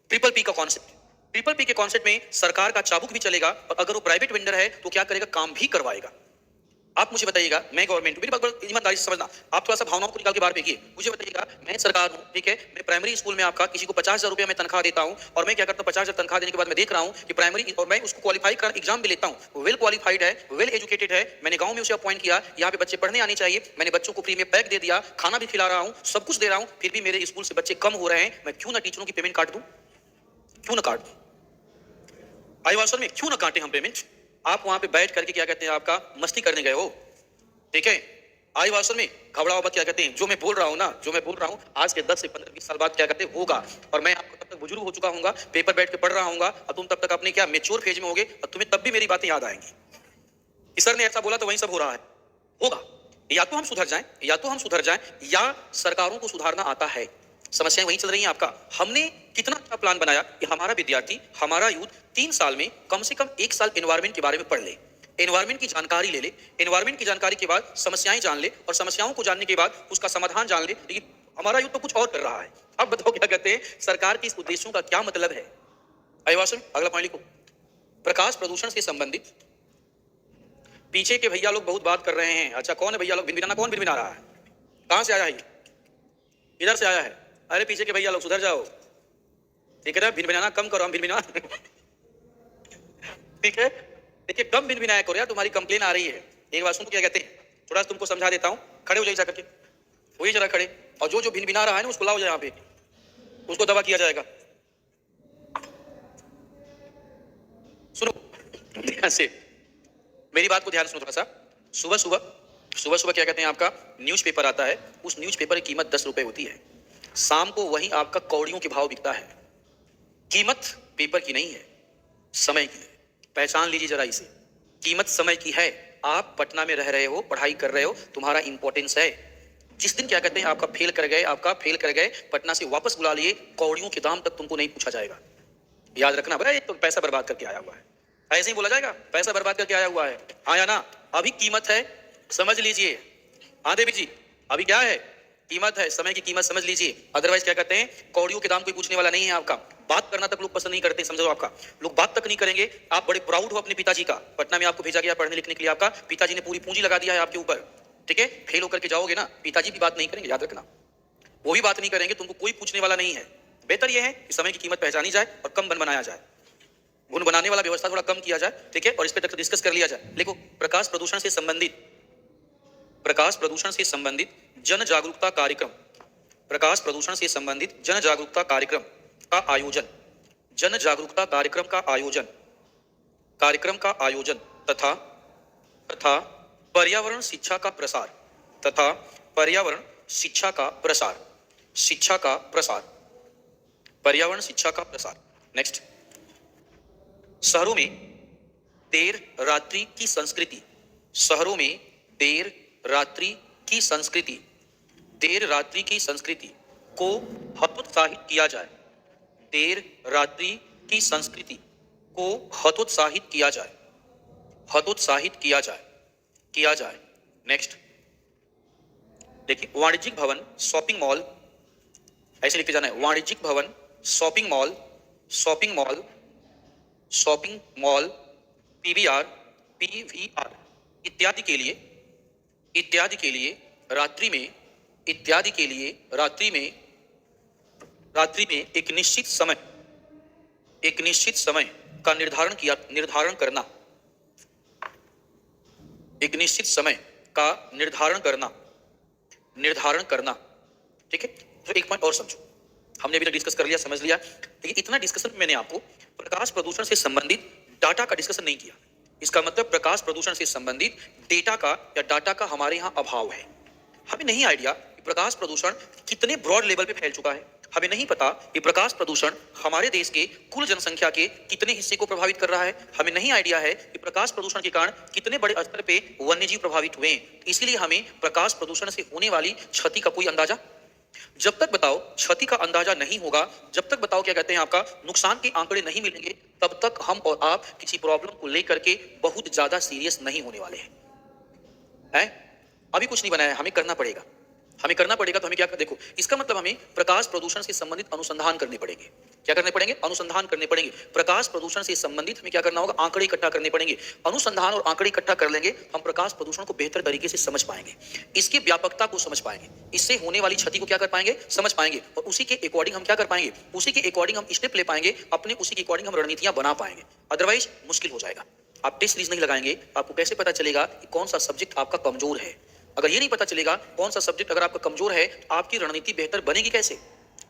S2: ट्रिपल पी का कॉन्सेप्ट, ट्रिपल पी के कॉन्सेप्ट में सरकार का चाबुक भी चलेगा और अगर वो प्राइवेट वेंडर है तो क्या करेगा, काम भी करवाएगा। आप मुझे बताइएगा, मैं गवर्नमेंट, मेरी बात बड़ी ईमानदारी से समझना, आप थोड़ा सा भावनाओं को निकाल के बाहर फेंकिए। मुझे बताइएगा, मैं सरकार हूं, ठीक है, मैं प्राइमरी स्कूल में आपका किसी को 50,000 रुपया मैं तनख्वाह देता हूं और मैं क्या करता हूं, 50,000 तनख्वाह देने के बाद मैं देख रहा हूं कि प्राइमरी, और मैं उसको क्वालिफाई कर एग्जाम भी लेता हूं, वेल क्वालिफाइड है, वेल एजुकेटेड है, मैंने गांव में उसे अपॉइंट किया, यहाँ पे बच्चे पढ़ने आने चाहिए, मैंने बच्चों को फ्री में पैक दे दिया, खाना भी खिला रहा हूँ, सब कुछ दे रहा हूँ, फिर भी मेरे स्कूल से बच्चे कम हो रहे हैं, मैं क्यों ना टीचरों की पेमेंट काट दूं? क्यों ना काट दूं? आई वासन में क्यों ना काटे हम पेमेंट? आप वहां पे बैठ करके क्या कहते हैं, आपका मस्ती करने गए हो, ठीक है। आई वासन में घबराओ मत, क्या कहते हैं, जो मैं बोल रहा हूं ना, जो मैं बोल रहा हूं, आज के 10 से 15-20 साल बाद क्या कहते हैं होगा, और मैं आपको तब तक बुजुर्ग हो चुका हूंगा, पेपर बैठ के पढ़ रहा हूंगा, और तुम तब तक अपने क्या मैच्योर फेज में होगे, और तुम्हें तब भी मेरी बातें याद आएंगी कि सर ने ऐसा बोला तो वही सब हो रहा है, होगा। या तो हम सुधर जाएं, या सरकारों को सुधारना आता है। समस्याएं वही चल रही हैं आपका। हमने कितना अच्छा प्लान बनाया कि हमारा विद्यार्थी, हमारा यूथ 3 साल में कम से कम 1 साल एनवायरमेंट के बारे में पढ़ ले, एनवायरमेंट की जानकारी ले ले, एनवायरमेंट की जानकारी के बाद समस्याएं जान ले, और समस्याओं को जानने के बाद उसका समाधान जान ले। लेकिन हमारा यूथ तो कुछ और कर रहा है। अब बताओ क्या कहते हैं, सरकार के इस उद्देश्यों का क्या मतलब है? अभिभाषण अगला पॉइंट लिखो। प्रकाश प्रदूषण से संबंधित, पीछे के भैया लोग बहुत बात कर रहे हैं। अच्छा, कौन है भैया लोग? भिनभिनाना कौन भिनभिना रहा है? कहां से आया है? इधर से आया है। अरे पीछे के भैया लोग सुधर जाओ, ठीक है ना, भिनभिनाना कम करो, हम भिनभिना ठीक है, देखिए कम भिनभिनाया करो यार, तुम्हारी कंप्लेन आ रही है। एक बात सुन, क्या कहते हैं, थोड़ा सा तुमको समझा देता हूं, खड़े हो जाइए जाकर के, वही जरा खड़े, और जो जो भिनभिना रहा है ना उसको लाओ यहाँ पे, उसको दवा किया जाएगा। सुनो ध्यान से, मेरी बात को ध्यान सुनो थोड़ा सा। सुबह सुबह क्या कहते हैं, आपका न्यूज़पेपर आता है, उस न्यूज़पेपर की कीमत 10 रुपए होती है। शाम को वही आपका कौड़ियों के भाव बिकता है। कीमत पेपर की नहीं है, समय की है। पहचान लीजिए जरा इसे, कीमत समय की है। आप पटना में रह रहे हो, पढ़ाई कर रहे हो, तुम्हारा इंपॉर्टेंस है। जिस दिन क्या कहते हैं, आपका फेल कर गए, पटना से वापस बुला लिए, कौड़ियों के दाम तक तुमको नहीं पूछा जाएगा। याद रखना भाई, तो पैसा बर्बाद करके आया हुआ है, ऐसे ही बोला जाएगा, पैसा बर्बाद करके आया हुआ है। हाँ या ना? अभी कीमत है, समझ लीजिए। हाँ देवी जी, अभी क्या है? कीमत है, समय की कीमत समझ लीजिए। अदरवाइज क्या कहते हैं, कौड़ियों के दाम कोई पूछने वाला नहीं है आपका। बात करना तक लोग पसंद नहीं करते, समझो आपका, लोग बात तक नहीं करेंगे। आप बड़े प्राउड हो अपने पिताजी का, पटना में आपको भेजा गया पढ़ने लिखने के लिए, आपका पिताजी ने पूरी पूंजी लगा दिया है आपके ऊपर, ठीक है। फेल होकर के जाओगे ना, पिताजी भी बात नहीं करेंगे, याद रखना, वो भी बात नहीं करेंगे, तुमको कोई पूछने वाला नहीं है। बेहतर यह है कि समय की कीमत पहचानी जाए और कम बनाया जाए, गुण बनाने वाला व्यवस्था थोड़ा कम किया जाए, ठीक है, और इस पर डिस्कस कर लिया जाए। देखो, प्रकाश प्रदूषण से संबंधित जन जागरूकता कार्यक्रम, प्रकाश प्रदूषण से संबंधित जन जागरूकता कार्यक्रम का आयोजन, जन जागरूकता कार्यक्रम का आयोजन तथा पर्यावरण शिक्षा का प्रसार, पर्यावरण शिक्षा का प्रसार। नेक्स्ट, शहरों में देर रात्रि की संस्कृति, देर रात्रि की संस्कृति, देर रात्रि की संस्कृति को हतोत्साहित किया जाए, देर रात्रि की संस्कृति को हतोत्साहित किया जाए, हतोत्साहित किया जाए। नेक्स्ट देखिए, वाणिज्यिक भवन, शॉपिंग मॉल, ऐसे लिखते जाना है, वाणिज्यिक भवन, shopping mall, shopping mall, shopping mall, PVR, PVR इत्यादि के लिए, इत्यादि के लिए रात्रि में, इत्यादि के लिए रात्रि में, रात्रि में एक निश्चित समय, एक निश्चित समय का निर्धारण करना, एक निश्चित समय का निर्धारण करना, ठीक है। तो एक पॉइंट और समझो, हमने अभी तक डिस्कस कर लिया, समझ लिया, लेकिन इतना डिस्कशन मैंने आपको प्रकाश प्रदूषण से संबंधित डाटा का डिस्कशन नहीं किया। इसका मतलब प्रकाश प्रदूषण से संबंधित डेटा का या डाटा का हमारे यहाँ अभाव है। हमें नहीं आइडिया कि प्रकाश प्रदूषण कितने ब्रॉड लेवल पे फैल चुका है। हमें नहीं पता कि प्रकाश प्रदूषण हमारे देश के कुल जनसंख्या के कितने हिस्से को प्रभावित कर रहा है। हमें नहीं आइडिया है कि प्रकाश प्रदूषण के कारण कितने बड़े स्तर पे वन्यजीव प्रभावित हुए हैं। इसलिए हमें प्रकाश प्रदूषण से होने वाली क्षति का कोई अंदाजा, जब तक बताओ क्षति का अंदाजा नहीं होगा, जब तक बताओ क्या कहते हैं आपका नुकसान के आंकड़े नहीं मिलेंगे, तब तक हम और आप किसी प्रॉब्लम को लेकर के बहुत ज्यादा सीरियस नहीं होने वाले हैं। अभी कुछ नहीं बना है, हमें करना पड़ेगा, हमें करना पड़ेगा। तो हमें क्या कर, देखो इसका मतलब हमें प्रकाश प्रदूषण से संबंधित अनुसंधान करने पड़ेंगे। क्या करने पड़ेंगे? अनुसंधान करने पड़ेंगे। प्रकाश प्रदूषण से संबंधित हमें क्या करना होगा? आंकड़े इकट्ठा करने पड़ेंगे। अनुसंधान और आंकड़े इकट्ठा कर लेंगे, हम प्रकाश प्रदूषण को बेहतर तरीके से समझ पाएंगे, इसकी व्यापकता को समझ पाएंगे, इससे होने वाली क्षति को क्या कर पाएंगे? समझ पाएंगे, और उसी के अकॉर्डिंग हम क्या कर पाएंगे? उसी के अकॉर्डिंग हम स्टेप ले पाएंगे, अपने उसी के अकॉर्डिंग हम रणनीतियां बना पाएंगे। अदरवाइज मुश्किल हो जाएगा। आप टेस्ट सीरीज नहीं लगाएंगे, आपको कैसे पता चलेगा कि कौन सा सब्जेक्ट आपका कमजोर है? अगर ये नहीं पता चलेगा कौन सा सब्जेक्ट अगर आपका कमजोर है, आपकी रणनीति बेहतर बनेगी कैसे?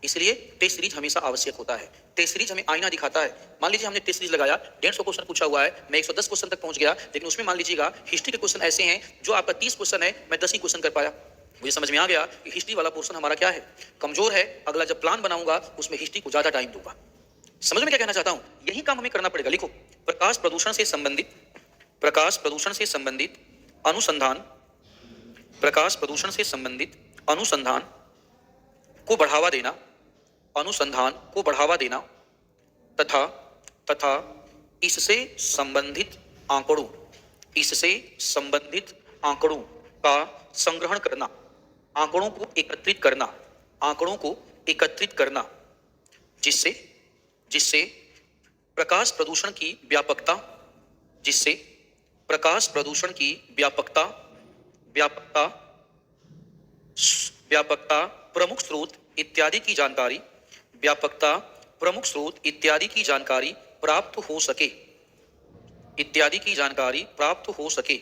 S2: इसलिए टेस्ट सीरीज हमेशा आवश्यक होता है। टेस्ट सीरीज हमें आईना दिखाता है। मान लीजिए हमने टेस्ट सीरीज लगाया, 150 क्वेश्चन पूछा हुआ है, मैं 110 क्वेश्चन तक पहुंच गया, लेकिन उसमें मान लीजिएगा हिस्ट्री के क्वेश्चन ऐसे हैं जो आपका 30 क्वेश्चन है, मैं 10 ही क्वेश्चन कर पाया। मुझे समझ में आ गया कि हिस्ट्री वाला पोर्शन हमारा क्या है? कमजोर है। अगला जब प्लान बनाऊंगा उसमें हिस्ट्री को ज्यादा टाइम दूंगा। समझ में क्या कहना चाहता हूं? यही काम हमें करना पड़ेगा। लिखो, प्रकाश प्रदूषण से संबंधित, प्रकाश प्रदूषण से संबंधित अनुसंधान, प्रकाश प्रदूषण से संबंधित अनुसंधान को बढ़ावा देना, अनुसंधान को बढ़ावा देना तथा इससे संबंधित आंकड़ों, इससे संबंधित आंकड़ों का संग्रहण करना, आंकड़ों को एकत्रित करना, आंकड़ों को एकत्रित करना, जिससे प्रकाश प्रदूषण की व्यापकता, जिससे प्रकाश प्रदूषण की व्यापकता, प्रमुख स्रोत इत्यादि की जानकारी, व्यापकता, प्रमुख स्रोत इत्यादि की जानकारी प्राप्त हो सके, इत्यादि की जानकारी प्राप्त हो सके,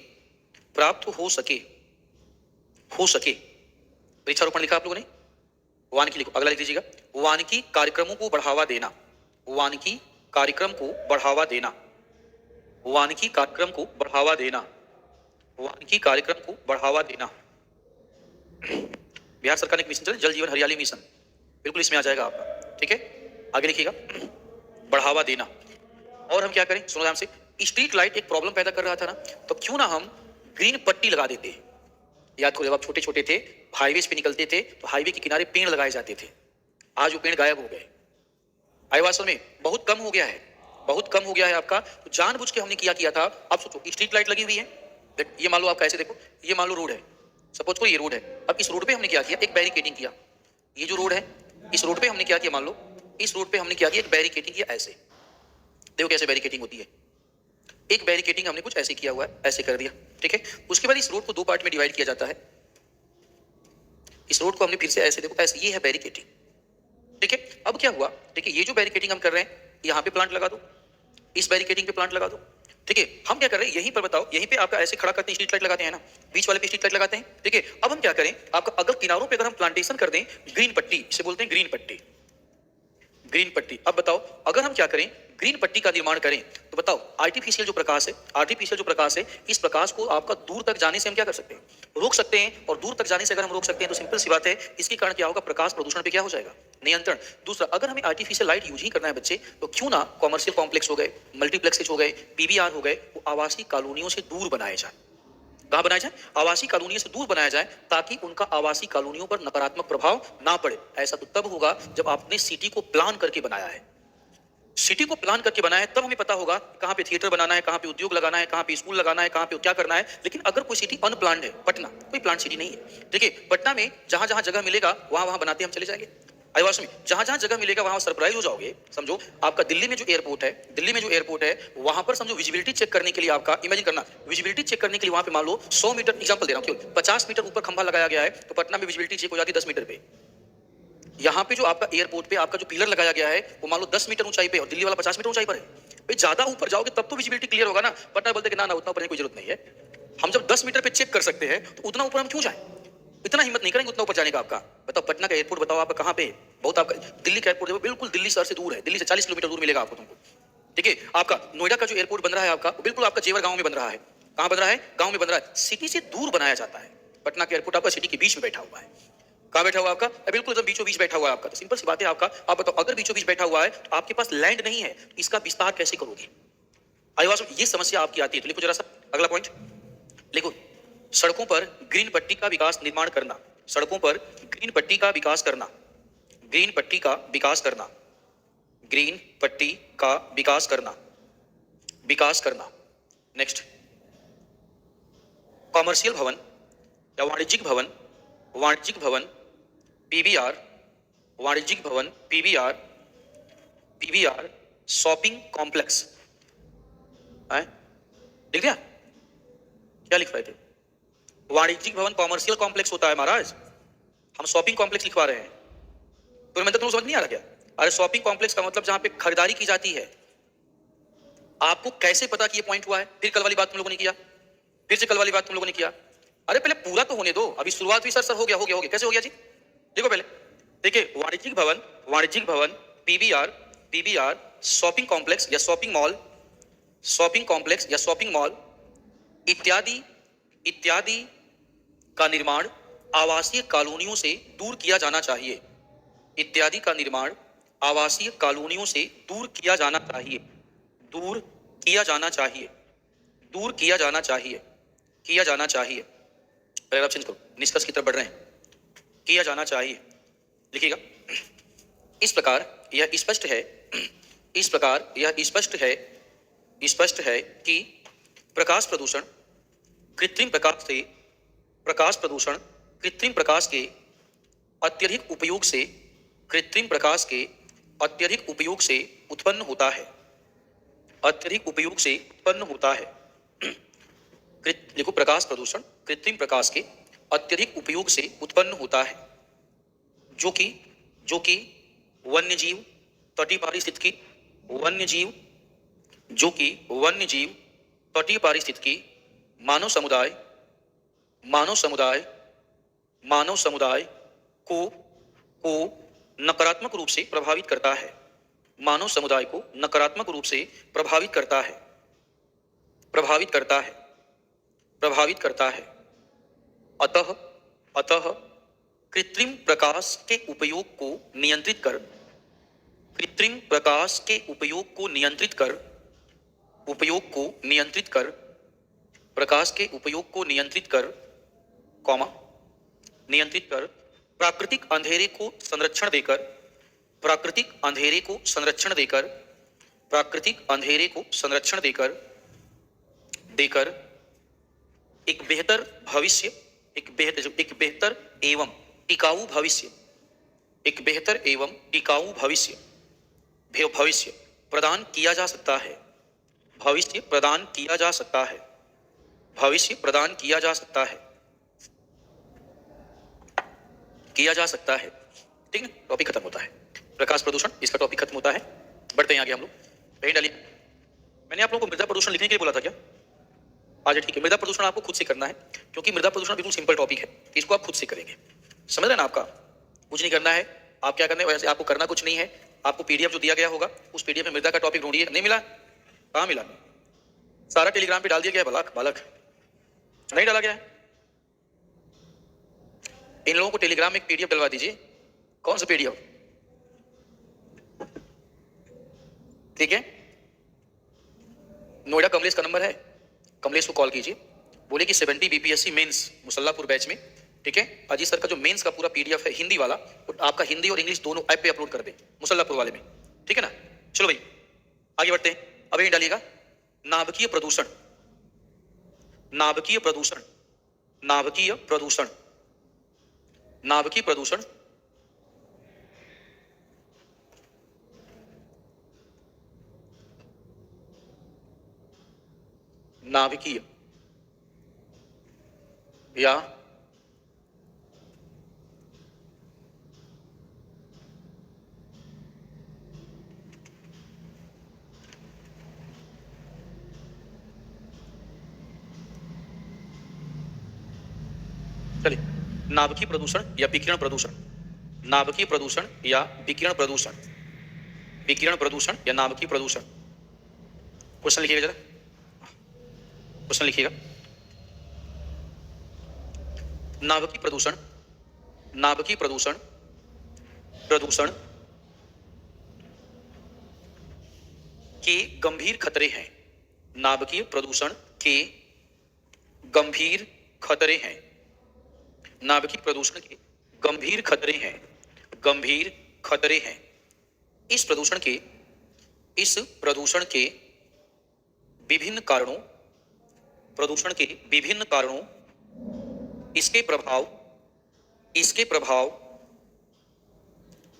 S2: वृक्षारोपण लिखा आप लोगों ने, वानिकी लिखो, अगला लिख लीजिएगा, वानिकी कार्यक्रमों को बढ़ावा देना, वानिकी कार्यक्रम को बढ़ावा देना, वानिकी कार्यक्रम को बढ़ावा देना, वानिकी कार्यक्रम को बढ़ावा देना। बिहार सरकार ने एक मिशन चला, जल जीवन हरियाली मिशन, बिल्कुल इसमें आ जाएगा आपका। ठीक है, आगे लिखिएगा, बढ़ावा देना। और हम क्या करें? सुनो ध्यान से, स्ट्रीट लाइट एक प्रॉब्लम पैदा कर रहा था ना, तो क्यों ना हम ग्रीन पट्टी लगा देते हैं। याद करो, जब आप छोटे छोटे थे, हाईवेज पे निकलते थे, तो हाईवे के किनारे पेड़ लगाए जाते थे। आज वो पेड़ गायब हो गए। आई वास्तव में बहुत कम हो गया है, बहुत कम हो गया है आपका। तो जानबूझ के हमने किया था। अब सोचो, स्ट्रीट लाइट लगी हुई है, ये मान लो आप कैसे देखो, ये मान लो रोड है, सपोज करो ये रोड है। अब इस रोड पे हमने क्या किया? एक बैरिकेडिंग किया। ये जो रोड है, इस रोड पे हमने क्या किया? मान लो इस रोड पे हमने क्या किया? एक बैरिकेडिंग किया। ऐसे देखो कैसे बैरिकेडिंग होती है। एक बैरिकेडिंग हमने कुछ ऐसे किया हुआ है, ऐसे कर दिया। ठीक है, उसके बाद इस रोड को दो पार्ट में डिवाइड किया जाता है। इस रोड को हमने फिर से ऐसे, देखो ऐसे, ये है बैरिकेडिंग। ठीक है, अब क्या हुआ? देखिए, ये जो बैरिकेडिंग हम कर रहे हैं, यहाँ पे प्लांट लगा दो, इस बैरिकेडिंग पे प्लांट लगा दो। ठीक है, हम क्या कर रहे हैं? यहीं पर बताओ, यहीं पे आपका ऐसे खड़ा करते हैं, स्ट्रीट लाइट लगाते हैं ना, बीच वाले पे स्ट्रीट लाइट लगाते हैं। ठीक है, अब हम क्या करें? आपका अगर किनारों पे अगर हम प्लांटेशन कर दें, ग्रीन पट्टी, इसे बोलते हैं ग्रीन पट्टी, ग्रीन पट्टी। अब बताओ, अगर हम क्या करें? ग्रीन पट्टी का निर्माण करें, तो बताओ आर्टिफिशियल जो प्रकाश है, आर्टिफिशियल जो प्रकाश है, इस प्रकाश को आपका दूर तक जाने से हम क्या कर सकते हैं? रोक सकते हैं। और दूर तक जाने से अगर हम रोक सकते हैं, तो सिंपल सी बात है, इसके कारण क्या होगा? प्रकाश प्रदूषण पे क्या हो जाएगा? नियंत्रण। दूसरा, अगर हमें आर्टिफिशियल लाइट यूज ही करना है बच्चे, तो क्यों ना कॉमर्शियल कॉम्प्लेक्स हो गए, मल्टीप्लेक्सेज हो गए, पीवीआर हो गए, वो आवासीय कॉलोनियों से दूर बनाए जाए। कहाँ बनाया जाए? आवासीय कॉलोनियों से दूर बनाया जाए, ताकि उनका आवासीय कॉलोनियों पर नकारात्मक प्रभाव ना पड़े। ऐसा तो तब होगा जब आपने सिटी को प्लान करके बनाया है। सिटी को प्लान करके बनाया है, तब हमें पता होगा कहाँ पे थिएटर बनाना है, कहाँ पे उद्योग लगाना है, कहाँ पे स्कूल लगाना है, कहाँ पे क्या करना है। लेकिन अगर कोई सिटी अनप्लान्ड है, पटना कोई प्लान सिटी नहीं है। देखिए, पटना में जहां जहां जगह मिलेगा वहां वहां बनाते हम चले जाएंगे। आईवास में जहां जहां जगह मिलेगा वहां सरप्राइज हो जाओगे। समझो, आपका दिल्ली में जो एयरपोर्ट है, वहां पर समझो विजिबिलिटी चेक करने के लिए, आपका इमेजिन करना, विजिबिलिटी चेक करने के लिए वहां पे मान लो 100 मीटर, एग्जांपल दे रहा हूं, 50 मीटर ऊपर खंभा लगाया गया है, तो पटना में विजिबिलिटी चेक हो जाती है 10 मीटर पे। यहाँ पे जो आपका एयरपोर्ट पे आपका जो पिलर लगाया गया है, वो मान लो 10 मीटर ऊंचाई पे, और दिल्ली वाला 50 मीटर ऊंचाई पर है। भाई ज्यादा ऊपर जाओगे तब तो विजिबिलिटी क्लियर होगा ना। पटना बोलते कि ना ना, उतना ऊपर कोई जरूरत नहीं है। हम जब 10 मीटर पे चेक कर सकते हैं, तो उतना ऊपर हम क्यों जाए? इतना हिम्मत नहीं करेंगे उतना ऊपर जाने का। आपका बताओ, पटना का एयरपोर्ट बताओ आपका कहाँ पे? बहुत आपका दिल्ली का एयरपोर्ट बिल्कुल दिल्ली शहर से दूर है, दिल्ली से 40 किलोमीटर दूर मिलेगा आपको तुमको। ठीक है, आपका नोएडा का जो एयरपोर्ट बन रहा है आपका, बिल्कुल आपका जेवर गांव में बन रहा है। कहाँ बन रहा है? गांव में बन रहा है। सिटी से दूर बनाया जाता है। पटना का एयरपोर्ट आपका सिटी के बीच में बैठा हुआ है। कहाँ बैठा हुआ आपका? बिल्कुल एकदम बीचों बीच बैठा हुआ है आपका। तो सिंपल सी बात है आपका, आप बताओ, अगर बीचों बीच बैठा हुआ है तो आपके पास लैंड नहीं है, तो इसका विस्तार कैसे करोगे? आईवास, ये समस्या आपकी आती है। तो लिखो जरा सा अगला पॉइंट लिखो। सड़कों पर ग्रीन पट्टी का विकास निर्माण करना। सड़कों पर ग्रीन पट्टी का विकास करना। ग्रीन पट्टी का विकास करना। ग्रीन पट्टी का विकास करना। विकास करना। नेक्स्ट, कॉमर्शियल भवन या वाणिज्यिक भवन, वाणिज्यिक भवन पीवीआर, वाणिज्यिक भवन पीवीआर, पीवीआर शॉपिंग कॉम्प्लेक्स है। लिख दिया? क्या लिख रहे थे? वाणिज्यिक भवन कॉमर्शियल कॉम्प्लेक्स होता है महाराज, हम शॉपिंग कॉम्प्लेक्स लिखवा रहे हैं। तो मतलब तुम समझ नहीं आ रहा क्या? अरे शॉपिंग कॉम्प्लेक्स का मतलब जहां पे खरीदारी की जाती है। आपको कैसे पता कि ये पॉइंट हुआ है? फिर कल वाली बात तुम लोगों ने किया, फिर से कल वाली बात तुम लोगों ने किया। अरे पहले पूरा तो होने दो, अभी शुरुआत हुई। सर हो गया हो गया हो गया, कैसे हो गया जी? देखो पहले, देखिए, वाणिज्यिक भवन, वाणिज्यिक भवन पीवीआर, पीवीआर शॉपिंग कॉम्प्लेक्स या शॉपिंग मॉल, शॉपिंग कॉम्प्लेक्स या शॉपिंग मॉल इत्यादि इत्यादि का निर्माण आवासीय कॉलोनियों से दूर किया जाना चाहिए। इत्यादि का निर्माण आवासीय कॉलोनियों से दूर किया जाना चाहिए। दूर किया जाना चाहिए। दूर किया जाना चाहिए। किया जाना चाहिए। पैराग्राफ चेंज करो, निष्कर्ष की तरफ बढ़ रहे हैं। किया जाना चाहिए लिखिएगा। इस प्रकार यह स्पष्ट है, इस प्रकार यह स्पष्ट है, स्पष्ट है कि प्रकाश प्रदूषण कृत्रिम प्रकाश से, प्रकाश प्रदूषण कृत्रिम प्रकाश के अत्यधिक उपयोग से, कृत्रिम प्रकाश के अत्यधिक उपयोग से उत्पन्न होता है। अत्यधिक उपयोग से उत्पन्न होता है। देखो, प्रकाश प्रदूषण कृत्रिम प्रकाश के अत्यधिक उपयोग से उत्पन्न होता है, जो कि वन्यजीव, तटीय पारिस्थितिकी, वन्यजीव, जो कि वन्यजीव, तटीय पारिस्थितिकी, मानव समुदाय, मानव समुदाय, मानव समुदाय को नकारात्मक रूप से प्रभावित करता है। मानव समुदाय को नकारात्मक रूप से प्रभावित करता है। प्रभावित करता है। प्रभावित करता है। अतः कृत्रिम प्रकाश के उपयोग को नियंत्रित कर, कृत्रिम प्रकाश के उपयोग को नियंत्रित कर, उपयोग को नियंत्रित कर, प्रकाश के उपयोग को नियंत्रित कर, कॉमा, नियंत्रित कर, प्राकृतिक अंधेरे को संरक्षण देकर, प्राकृतिक अंधेरे को संरक्षण देकर, प्राकृतिक अंधेरे को संरक्षण देकर एक बेहतर भविष्य, एक बेहतर एवं टिकाऊ भविष्य, एक बेहतर एवं टिकाऊ भविष्य प्रदान किया जा सकता है। भविष्य प्रदान किया जा सकता है। भविष्य प्रदान किया जा सकता है। किया जा सकता है। ठीक है, टॉपिक खत्म होता है। प्रकाश प्रदूषण, इसका टॉपिक खत्म होता है। बढ़ते हैं आगे हम लोग। कहीं डालिए, मैंने आप लोगों को मृदा प्रदूषण लिखने के लिए बोला था क्या? आज ठीक है, मृदा प्रदूषण आपको खुद से करना है, क्योंकि मृदा प्रदूषण बिल्कुल सिंपल टॉपिक है, इसको आप खुद से करेंगे। समझ रहे ना? आपका कुछ नहीं करना है। आप क्या करना है, वैसे आपको करना कुछ नहीं है। आपको पीडीएफ जो दिया गया होगा, उस पीडीएफ में मृदा का टॉपिक ढूंढिए। नहीं मिला? कहाँ मिला? सारा टेलीग्राम पे डाल दिया गया। बालक बालक नहीं डाला गया है। इन लोगों को टेलीग्राम में एक पीडीएफ डलवा दीजिए। कौन सा पीडीएफ? ठीक है, नोएडा कमलेश का नंबर है, कमलेश को कॉल कीजिए, बोले कि 70 बीपीएससी मेंस मुसल्लापुर बैच में, ठीक है, अजीत सर का जो मेंस का पूरा पीडीएफ है हिंदी वाला, वो आपका हिंदी और इंग्लिश दोनों ऐप पे अपलोड कर दे मुसल्लापुर वाले में, ठीक है ना। चलो भाई आगे बढ़ते हैं। अब ये डालिएगा नाभिकीय प्रदूषण, नाभिकीय प्रदूषण, नाभिकीय प्रदूषण, नाभिकीय प्रदूषण, नाभिकीय या चलिए नाभिकीय प्रदूषण या विकिरण प्रदूषण, नाभिकीय प्रदूषण या विकिरण प्रदूषण, विकिरण प्रदूषण या नाभिकीय प्रदूषण। क्वेश्चन लिखिएगा जरा, क्वेश्चन लिखिएगा। नाभिकीय प्रदूषण, नाभिकीय प्रदूषण, प्रदूषण के गंभीर खतरे हैं, नाभिकीय प्रदूषण के गंभीर खतरे हैं, नाभिकीय प्रदूषण के गंभीर खतरे हैं, गंभीर खतरे हैं। इस प्रदूषण के विभिन्न कारणों, प्रदूषण के विभिन्न कारणों, इसके प्रभाव, इसके प्रभाव,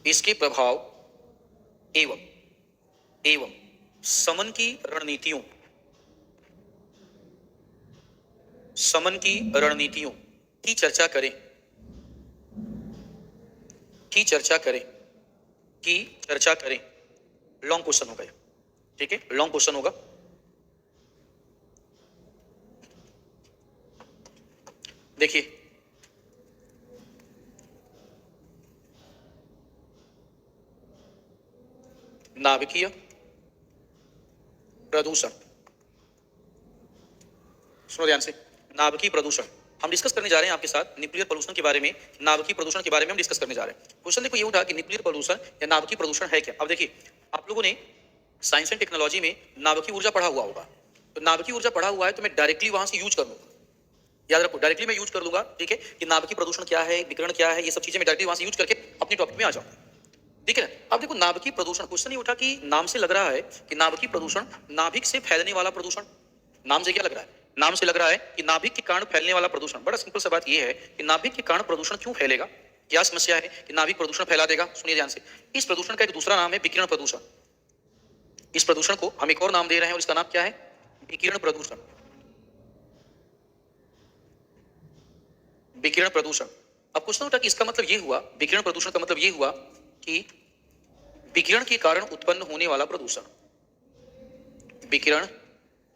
S2: इसके प्रभाव एवं शमन की रणनीतियों, शमन की रणनीतियों की चर्चा करें, की चर्चा करें, की चर्चा करें। लॉन्ग क्वेश्चन होगा, ठीक है, लॉन्ग क्वेश्चन होगा। देखिए नाभिकीय प्रदूषण, सुनो ध्यान से, नाभिकीय प्रदूषण हम डिस्कस करने जा रहे हैं आपके साथ न्यूक्लियर पोल्यूशन के बारे में, नाभिकीय प्रदूषण के बारे में हम डिस्कस करने जा रहे हैं। क्वेश्चन देखो ये उठा कि न्यूक्लियर पोल्यूशन या नाभिकीय प्रदूषण है क्या। अब देखिए आप लोगों ने साइंस एंड टेक्नोलॉजी में नाभिकीय ऊर्जा पढ़ा हुआ होगा, तो नाभिकीय ऊर्जा पढ़ा हुआ है तो मैं डायरेक्टली वहां से यूज कर लूंगा, याद रखो डायरेक्टली मैं यूज कर लूंगा, ठीक है, कि नाभिकीय प्रदूषण क्या है, विकिरण क्या है, ये सब चीजें मैं डायरेक्टली वहां से यूज करके अपने टॉपिक में आ जाऊंगा, ठीक है। अब देखो नाभिकीय प्रदूषण, क्वेश्चन ये उठा कि नाम से लग रहा है कि नाभिकीय प्रदूषण नाभिक से फैलने वाला प्रदूषण, नाम से क्या लग रहा है, नाम से लग रहा है कि नाभिक के कारण फैलने वाला प्रदूषण। बड़ा सिंपल सा बात यह है कि नाभिक के कारण प्रदूषण क्यों फैलेगा, क्या समस्या है कि नाभिक प्रदूषण फैला देगा। सुनिए ध्यान से, इस प्रदूषण का एक दूसरा नाम है विकिरण प्रदूषण। इस प्रदूषण को हम एक और नाम दे रहे हैं और इसका नाम क्या है, विकिरण प्रदूषण, विकिरण प्रदूषण। अब क्वेश्चन उठा कि इसका मतलब ये हुआ, विकिरण प्रदूषण का मतलब ये हुआ कि विकिरण के कारण उत्पन्न होने वाला प्रदूषण, विकिरण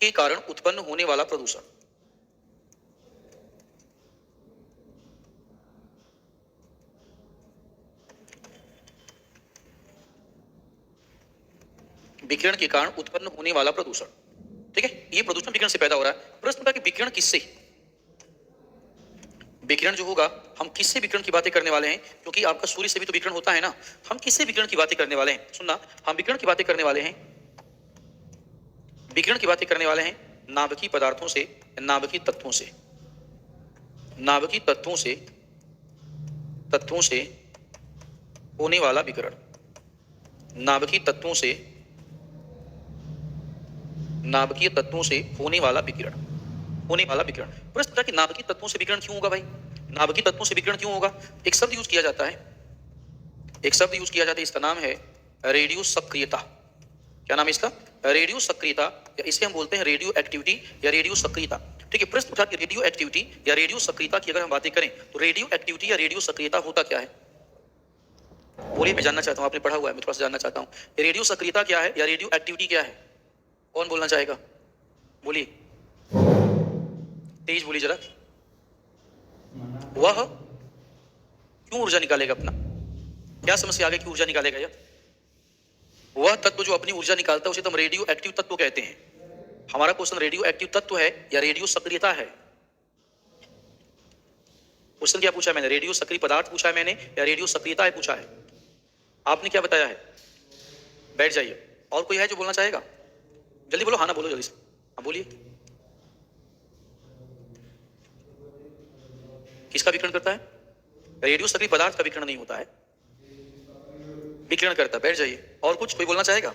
S2: के कारण उत्पन्न होने वाला प्रदूषण, विकिरण के कारण उत्पन्न होने वाला प्रदूषण, ठीक है, ये प्रदूषण विकिरण से पैदा हो रहा है। प्रश्न उठा कि विकिरण किससे, विकिरण जो होगा हम किससे विकिरण की बातें करने वाले हैं, क्योंकि आपका सूर्य से भी तो विकिरण होता है ना, हम किससे विकिरण की बातें करने वाले हैं। सुनना, हम विकिरण की बातें करने वाले हैं, विकिरण की बातें करने वाले हैं नाभिकीय पदार्थों से, नाभिकीय तत्वों से, नाभिकीय तत्वों से, तत्वों से होने वाला विकिरण, नाभिकीय तत्वों से, नाभिकीय तत्वों से होने वाला विकिरण, होने वाला विकिरण। प्रश्न था कि नाभिकीय तत्वों से विकिरण क्यों होगा भाई, नाभिकीय तत्वों से विकिरण क्यों होगा। एक शब्द यूज किया जाता है, एक शब्द यूज किया जाता है, इसका नाम है रेडियो सक्रियता। क्या नाम है इसका, रेडियो सक्रियता, या इसे हम बोलते हैं रेडियो एक्टिविटी या रेडियो सक्रियता, ठीक है। प्रश्न उठा कि रेडियो एक्टिविटी या रेडियो सक्रियता की अगर हम बातें करें तो रेडियो एक्टिविटी या रेडियो सक्रियता होता क्या है, बोलिए, मैं जानना चाहता हूं, आपने पढ़ा हुआ है, मैं थोड़ा सा जानना चाहता हूं, रेडियो सक्रियता क्या है या रेडियो एक्टिविटी क्या है, कौन बोलना चाहेगा, बोलिए, तेज बोलिए जरा। वह क्यों ऊर्जा निकालेगा अपना, क्या समस्या आ गई, क्यों ऊर्जा निकालेगा यह, वह तत्व जो अपनी ऊर्जा निकालता है उसे तो हम रेडियो एक्टिव तत्व कहते हैं। हमारा क्वेश्चन रेडियो एक्टिव तत्व है या रेडियो सक्रियता है। क्वेश्चन क्या पूछा है मैंने, रेडियो सक्रिय पदार्थ पूछा है मैंने या रेडियो सक्रियता है पूछा है, आपने क्या बताया है, बैठ जाइए। और कोई है जो बोलना चाहेगा, जल्दी बोलो, हाँ ना बोलो जल्दी से, हाँ बोलिए। किसका विकिरण करता है? रेडियो सक्रिय पदार्थ का विकिरण नहीं होता है, विकिरण करता है। बैठ जाइए। और कुछ कोई बोलना चाहेगा?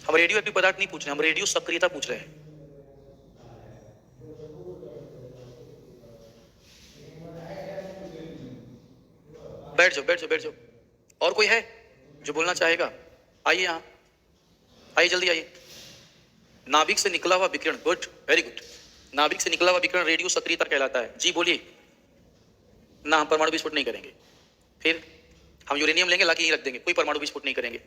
S2: हम रेडियो एक्टिव पदार्थ नहीं पूछ रहे, हम रेडियो सक्रियता पूछ रहे हैं। बैठ जाओ, बैठ जाओ, बैठ जाओ। और कोई है जो बोलना चाहेगा? आइए यहाँ, आइए, जल्दी आइए। नाभिक से निकला हुआ विकिरण, गुड, वेरी गुड। नाभिक से निकला हुआ विकिरण रेडियो सक्रियता कहलाता है। जी बोलिए। ना, हम परमाणु विस्फोट नहीं करेंगे। फिर हम यूरेनियम लेंगे, लाके यहीं रख देंगे, कोई परमाणु विस्फोट नहीं करेंगे।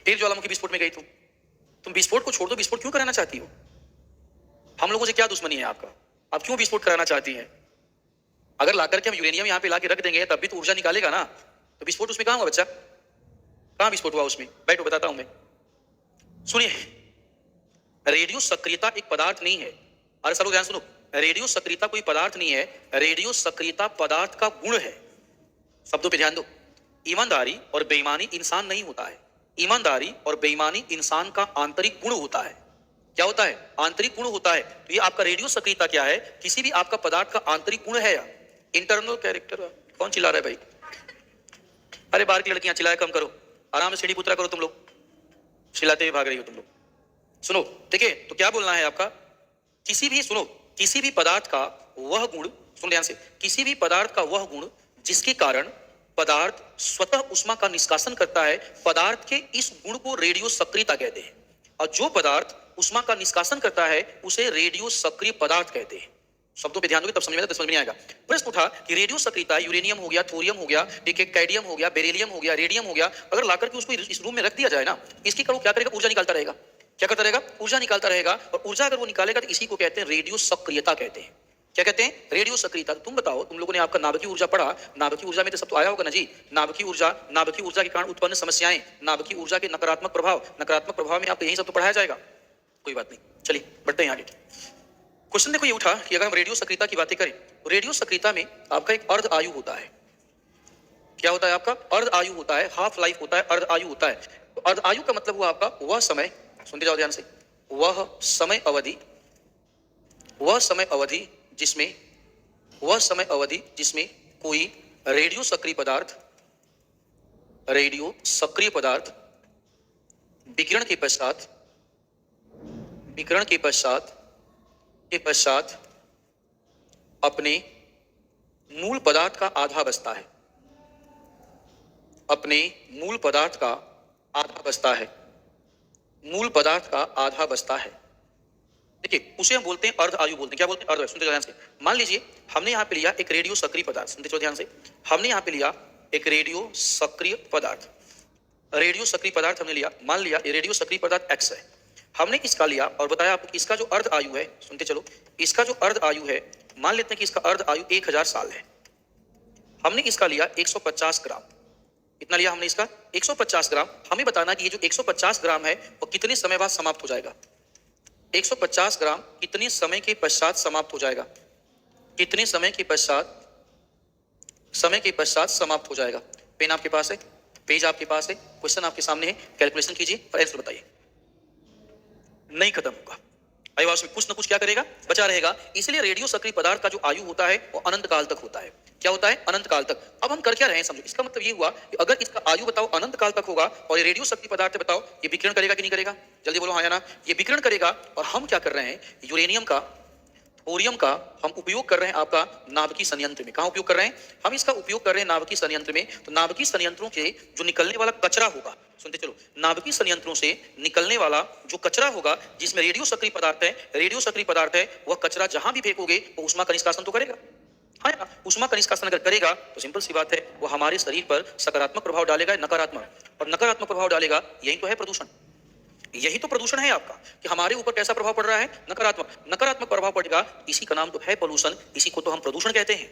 S2: फिर ज्वालामुखी विस्फोट में गई तुम विस्फोट को छोड़ दो, विस्फोट क्यों कराना चाहती हो? हम लोगों से क्या दुश्मनी है आपका? आप क्यों विस्फोट कराना चाहती हैं? अगर लाकर के हम यूरेनियम यहाँ पे लाके रख देंगे तब भी तो ऊर्जा निकालेगा ना, तो विस्फोट उसमें कहाँ हुआ बच्चा? कहाँ विस्फोट हुआ उसमें? बैठो, बताता हूं मैं। सुनिए, रेडियो सक्रियता एक पदार्थ नहीं है। अरे सब लोग ध्यान सुनो, रेडियो सक्रियता कोई पदार्थ नहीं है, रेडियो सक्रियता पदार्थ का गुण है। शब्दों पे ध्यान दो। ईमानदारी और बेईमानी इंसान नहीं होता है, ईमानदारी और बेईमानी इंसान का आंतरिक गुण होता है। क्या होता है? आंतरिक गुण होता है। तो ये आपका रेडियो सक्रियता क्या है? किसी भी आपका पदार्थ का आंतरिक गुण है या इंटरनल कैरेक्टर। कौन चिल्ला रहा है भाई? अरे बाहर की लड़कियां, चिल्लाया कम करो, आराम से सीढ़ी पुतरा करो। तुम लोग चिल्लाते हुए भाग रही हो तुम लोग। सुनो, ठीक है? तो क्या बोलना है आपका? किसी भी, सुनो, किसी भी पदार्थ का वह गुण, सुन ध्यान से, किसी भी पदार्थ का वह गुण जिसके कारण पदार्थ स्वतः उष्मा का निष्कासन करता है, पदार्थ के इस गुण को रेडियो सक्रियता कहते हैं। और जो पदार्थ उष्मा का निष्कासन करता है उसे रेडियो सक्रिय पदार्थ कहते हैं। शब्दों पे ध्यान दोगे तब समझ में आएगा, समझ में नहीं आएगा। प्रश्न उठा कि रेडियो सक्रियता यूरेनियम हो गया, थोरियम हो गया, ठीक है, कैडमियम हो गया, बेरिलियम हो गया, रेडियम हो गया, अगर लाकर के उसको इस रूम में रख दिया जाए ना, इसकी करो क्या करेगा? ऊर्जा निकालता रहेगा। क्या करता रहेगा? ऊर्जा निकालता रहेगा। और ऊर्जा अगर वो निकालेगा तो इसी को कहते हैं रेडियो सक्रियता कहते हैं। क्या कहते हैं? रेडियो सक्रियता। तुम बताओ, तुम लोगों ने आपका नाभिकीय ऊर्जा पढ़ा, नाभिकीय ऊर्जा में तो सब तो आया होगा ना जी। नाभिकीय ऊर्जा के कारण उत्पन्न समस्याएं, नाभिकीय ऊर्जा के नकारात्मक प्रभाव में आपको यही सब तो पढ़ाया जाएगा। कोई बात नहीं, चलिए बढ़ते हैं आगे। क्वेश्चन देखो ये उठा कि अगर हम रेडियो सक्रियता की बातें करें तो रेडियो सक्रियता में आपका एक अर्ध आयु होता है। क्या होता है आपका? अर्ध आयु होता है, हाफ लाइफ होता है, अर्ध आयु होता है। तो अर्ध आयु का मतलब हुआ आपका वह समय, सुनते जाओ ध्यान से, वह समय अवधि जिसमें कोई रेडियो सक्रिय पदार्थ विकिरण के पश्चात अपने मूल पदार्थ का आधा बचता है, मूल पदार्थ का आधा बचता है। देखिए, उसे हम बोलते हैं अर्ध आयु बोलते हैं। क्या बोलते हैं? अर्ध। सुनते जाओ ध्यान से। मान लीजिए हमने यहाँ पे लिया एक रेडियो सक्रिय पदार्थ, सुनते जाओ ध्यान से, हमने यहाँ पे लिया एक रेडियो सक्रिय पदार्थ हमने लिया, मान लिया ये रेडियो सक्रिय पदार्थ X है। हमने इसका लिया और बताया आपको कि इसका जो अर्ध आयु है, सुनते चलो, इसका जो अर्ध आयु है, मान लेते हैं कि इसका अर्ध आयु 1000 साल है। हमने इसका लिया 150 ग्राम। इतना लिया हमने इसका 150 ग्राम। हमें बताना कि ये जो 150 ग्राम है वो कितने समय बाद समाप्त हो जाएगा? 150 ग्राम कितने समय के पश्चात समाप्त हो जाएगा? कितने समय के पश्चात समाप्त हो जाएगा? पेन आपके पास है, पेज आपके पास है, क्वेश्चन आपके सामने है, कैलकुलेशन कीजिए और आंसर बताइए। नहीं खत्म होगा, आयुवास में कुछ ना कुछ क्या करेगा? बचा रहेगा। इसलिए रेडियो सक्रिय पदार्थ का जो आयु होता है वो अनंत काल तक होता है। क्या होता है? अनंत काल तक। अब हम कर क्या रहे हैं समझो, इसका मतलब ये हुआ कि अगर इसका आयु बताओ अनंत काल तक होगा और ये रेडियो सक्रिय पदार्थ बताओ ये विकिरण करेगा कि नहीं करेगा? जल्दी बोलो हाँ या ना। ये विकिरण करेगा। और हम क्या कर रहे हैं? यूरेनियम का, थोरियम का हम उपयोग कर रहे हैं आपका नाभिकीय संयंत्र में। कहाँ उपयोग कर रहे हैं? हम इसका उपयोग कर रहे हैं नाभिकीय संयंत्र में। तो नाभिकीय संयंत्रों से जो निकलने वाला कचरा होगा, सुनते चलो, नाभिकीय संयंत्रों से निकलने वाला जो कचरा होगा जिसमें रेडियो सक्रिय पदार्थ है, वह कचरा जहां भी फेंकोगे वो ऊष्मा का निष्कासन तो करेगा। हाँ या? ऊष्मा का निष्कासन अगर करेगा तो सिंपल सी बात है वो हमारे शरीर पर सकारात्मक प्रभाव डालेगा, नकारात्मक, और नकारात्मक प्रभाव डालेगा। यही तो है प्रदूषण, यही तो प्रदूषण है आपका कि हमारे ऊपर कैसा प्रभाव पड़ रहा है? नकारात्मक प्रभाव पड़ेगा। इसी का नाम तो है पोल्यूशन, इसी को तो हम प्रदूषण कहते हैं।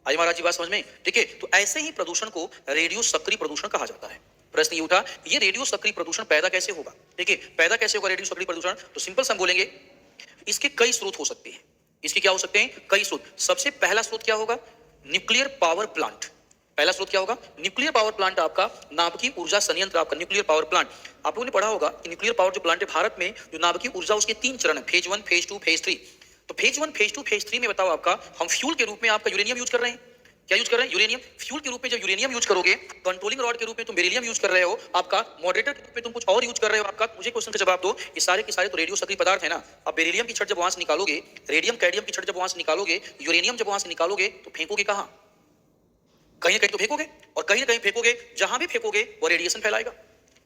S2: आई महाराज जी बात समझ में? ठीक है, तो ऐसे ही प्रदूषण को रेडियो सक्रिय प्रदूषण कहा जाता है। प्रश्न ये उठा, ये रेडियो सक्रिय प्रदूषण पैदा कैसे होगा? ठीक है, पैदा कैसे होगा रेडियो सक्रिय प्रदूषण? तो सिंपल से हम बोलेंगे इसके कई स्रोत हो सकते हैं। इसके क्या हो सकते हैं? कई स्रोत। सबसे पहला स्रोत क्या होगा? Nuclear power plant. पहला स्रोत क्या होगा? Nuclear power plant. आपका नाभिकीय ऊर्जा संयंत्र, आपका न्यूक्लियर पावर प्लांट। आप लोगों ने पढ़ा होगा कि न्यूक्लियर पावर जो प्लांट है भारत में, जो नाभिकीय ऊर्जा उसके 3 चरण है, फेज 1, फेज 2, फेज 3। तो फेज 1, फेज 2, फेज 3 में बताओ आपका हम फ्यूल के रूप में आपका यूरेनियम यूज कर रहे हैं। क्या यूज कर रहे हैं? यूरेनियम। फ्यूल के रूप में जब यूरेनियम यूज करोगे, कंट्रोलिंग रॉड के रूप में तुम बेरिलियम यूज कर रहे हो, आपका मॉडरेटर के रूप में तुम कुछ और यूज कर रहे हो। आपका मुझे क्वेश्चन का जवाब दो, ये सारे के सारे तो रेडियो सक्रिय पदार्थ है ना। अब बेरिलियम की छड़ जब वहां से निकालोगे, रेडियम कैडमियम की छड़ जब वहां से निकालोगे, यूरेनियम जब वहां से निकालोगे, तो फेंकोगे कहां? कहीं ना कहीं तो फेंकोगे, और कहीं ना कहीं फेंकोगे, जहां भी फेंकोगे वो रेडिएशन फैलाएगा।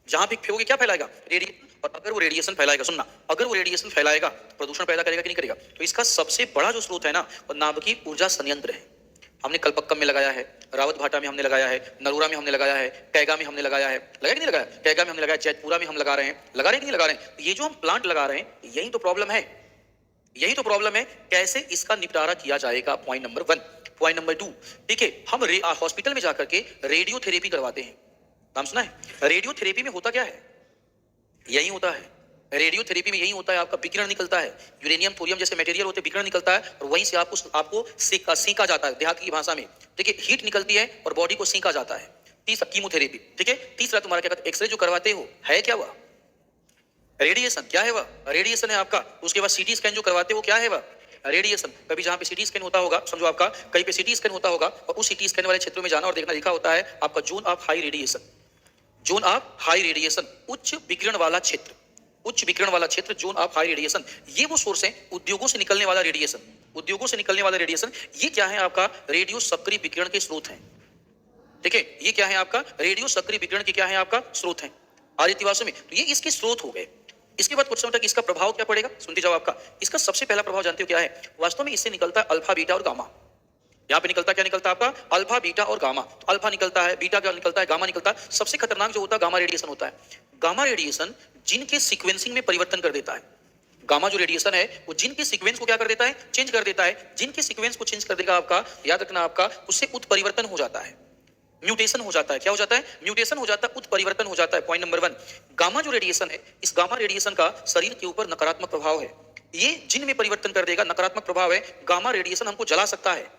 S2: जहां भी फेंकोगे क्या फैलाएगा? रेडिएशन। और अगर वो रेडिएशन फैलाएगा, सुनना, अगर वो रेडिएशन फैलाएगा प्रदूषण पैदा करेगा कि नहीं करेगा? तो इसका सबसे बड़ा जो स्रोत है ना, वो नाभिकीय ऊर्जा संयंत्र है। हमने कल्पक्कम में लगाया है, रावत भाटा में हमने लगाया है, नरोरा में हमने लगाया है, कैगा में हमने लगाया है, लगाया कि नहीं लगाया? कैगा में हमने लगाया, जैतपुरा में हम लगा रहे हैं, लगा रहे हैं कि नहीं लगा रहे हैं? ये जो हम प्लांट लगा रहे हैं, यही तो प्रॉब्लम है, यही तो प्रॉब्लम है। कैसे इसका निपटारा किया जाएगा? Point number 1। पॉइंट नंबर 2, ठीक है, हम हॉस्पिटल में जाकर के रेडियोथेरेपी करवाते हैं। नाम सुना है? रेडियोथेरेपी में होता क्या है? यही होता है, रेडियोथेरेपी में यही होता है। आपका विकिरण निकलता है, यूरेनियम थोरियम जैसे मटेरियल होते हैं, विकिरण निकलता है, और वहीं से आपको सेका जाता है, देहात की भाषा में, ठीक है, हीट निकलती है और बॉडी को सेका जाता है। तीसरा कीमोथेरेपी, ठीक है। तीसरा तुम्हारा क्या कहते हैं, एक्सरे जो करवाते हो, है क्या वह? रेडिएशन। क्या है वह? रेडिएशन है आपका। उसके बाद सीटी स्कैन जो करवाते हो, क्या है वह? रेडिएशन। कभी जहां पे सीटी स्कैन होता होगा, समझो आपका कहीं पे सीटी स्कैन होता होगा, और उस सीटी स्कैन वाले क्षेत्रों में जाना और देखना, लिखा होता है आपका zone of high radiation, zone of high radiation, उच्च विकिरण वाला क्षेत्र, उच्च विकिरण वाला क्षेत्र, जोन ऑफ हाई रेडिएशन। ये वो सोर्स है, उद्योगों से निकलने वाला रेडिएशन, उद्योगों से निकलने वाला रेडिएशन। ये क्या है? आपका रेडियो सक्रिय विकिरण के स्रोत हैं, ठीक है। ये क्या है? आपका रेडियो सक्रिय विकिरण के क्या है? आपका स्रोत है आदित्यवासों में। तो ये इसके स्रोत हो गए। इसके बाद क्वेश्चन होता है कि इसका प्रभाव क्या पड़ेगा? सुनते जाओ। आपका इसका सबसे पहला प्रभाव जानते हो क्या है? वास्तव में इससे निकलता है अल्फा, बीटा और गामा। यहाँ पे निकलता क्या? निकलता है आपका अल्फा, बीटा और गामा। तो अल्फा निकलता है, बीटा क्या निकलता है, गामा निकलता है। सबसे खतरनाक जो होता है गामा रेडिएशन होता है। गामा रेडिएशन जिन के सीक्वेंसिंग में परिवर्तन कर देता है। गामा जो रेडिएशन है वो जिन के सीक्वेंस को क्या कर देता है? चेंज कर देता है। जिन के सीक्वेंस को चेंज कर देगा आपका, याद रखना, आपका उससे उत्परिवर्तन हो जाता है, म्यूटेशन हो जाता है। क्या हो जाता है? म्यूटेशन हो जाता है, उत्परिवर्तन हो जाता है। पॉइंट नंबर 1, गामा जो रेडिएशन है, इस गामा रेडिएशन का शरीर के ऊपर नकारात्मक प्रभाव है। ये जिन में परिवर्तन कर देगा, नकारात्मक प्रभाव है। गामा रेडिएशन हमको जला सकता है।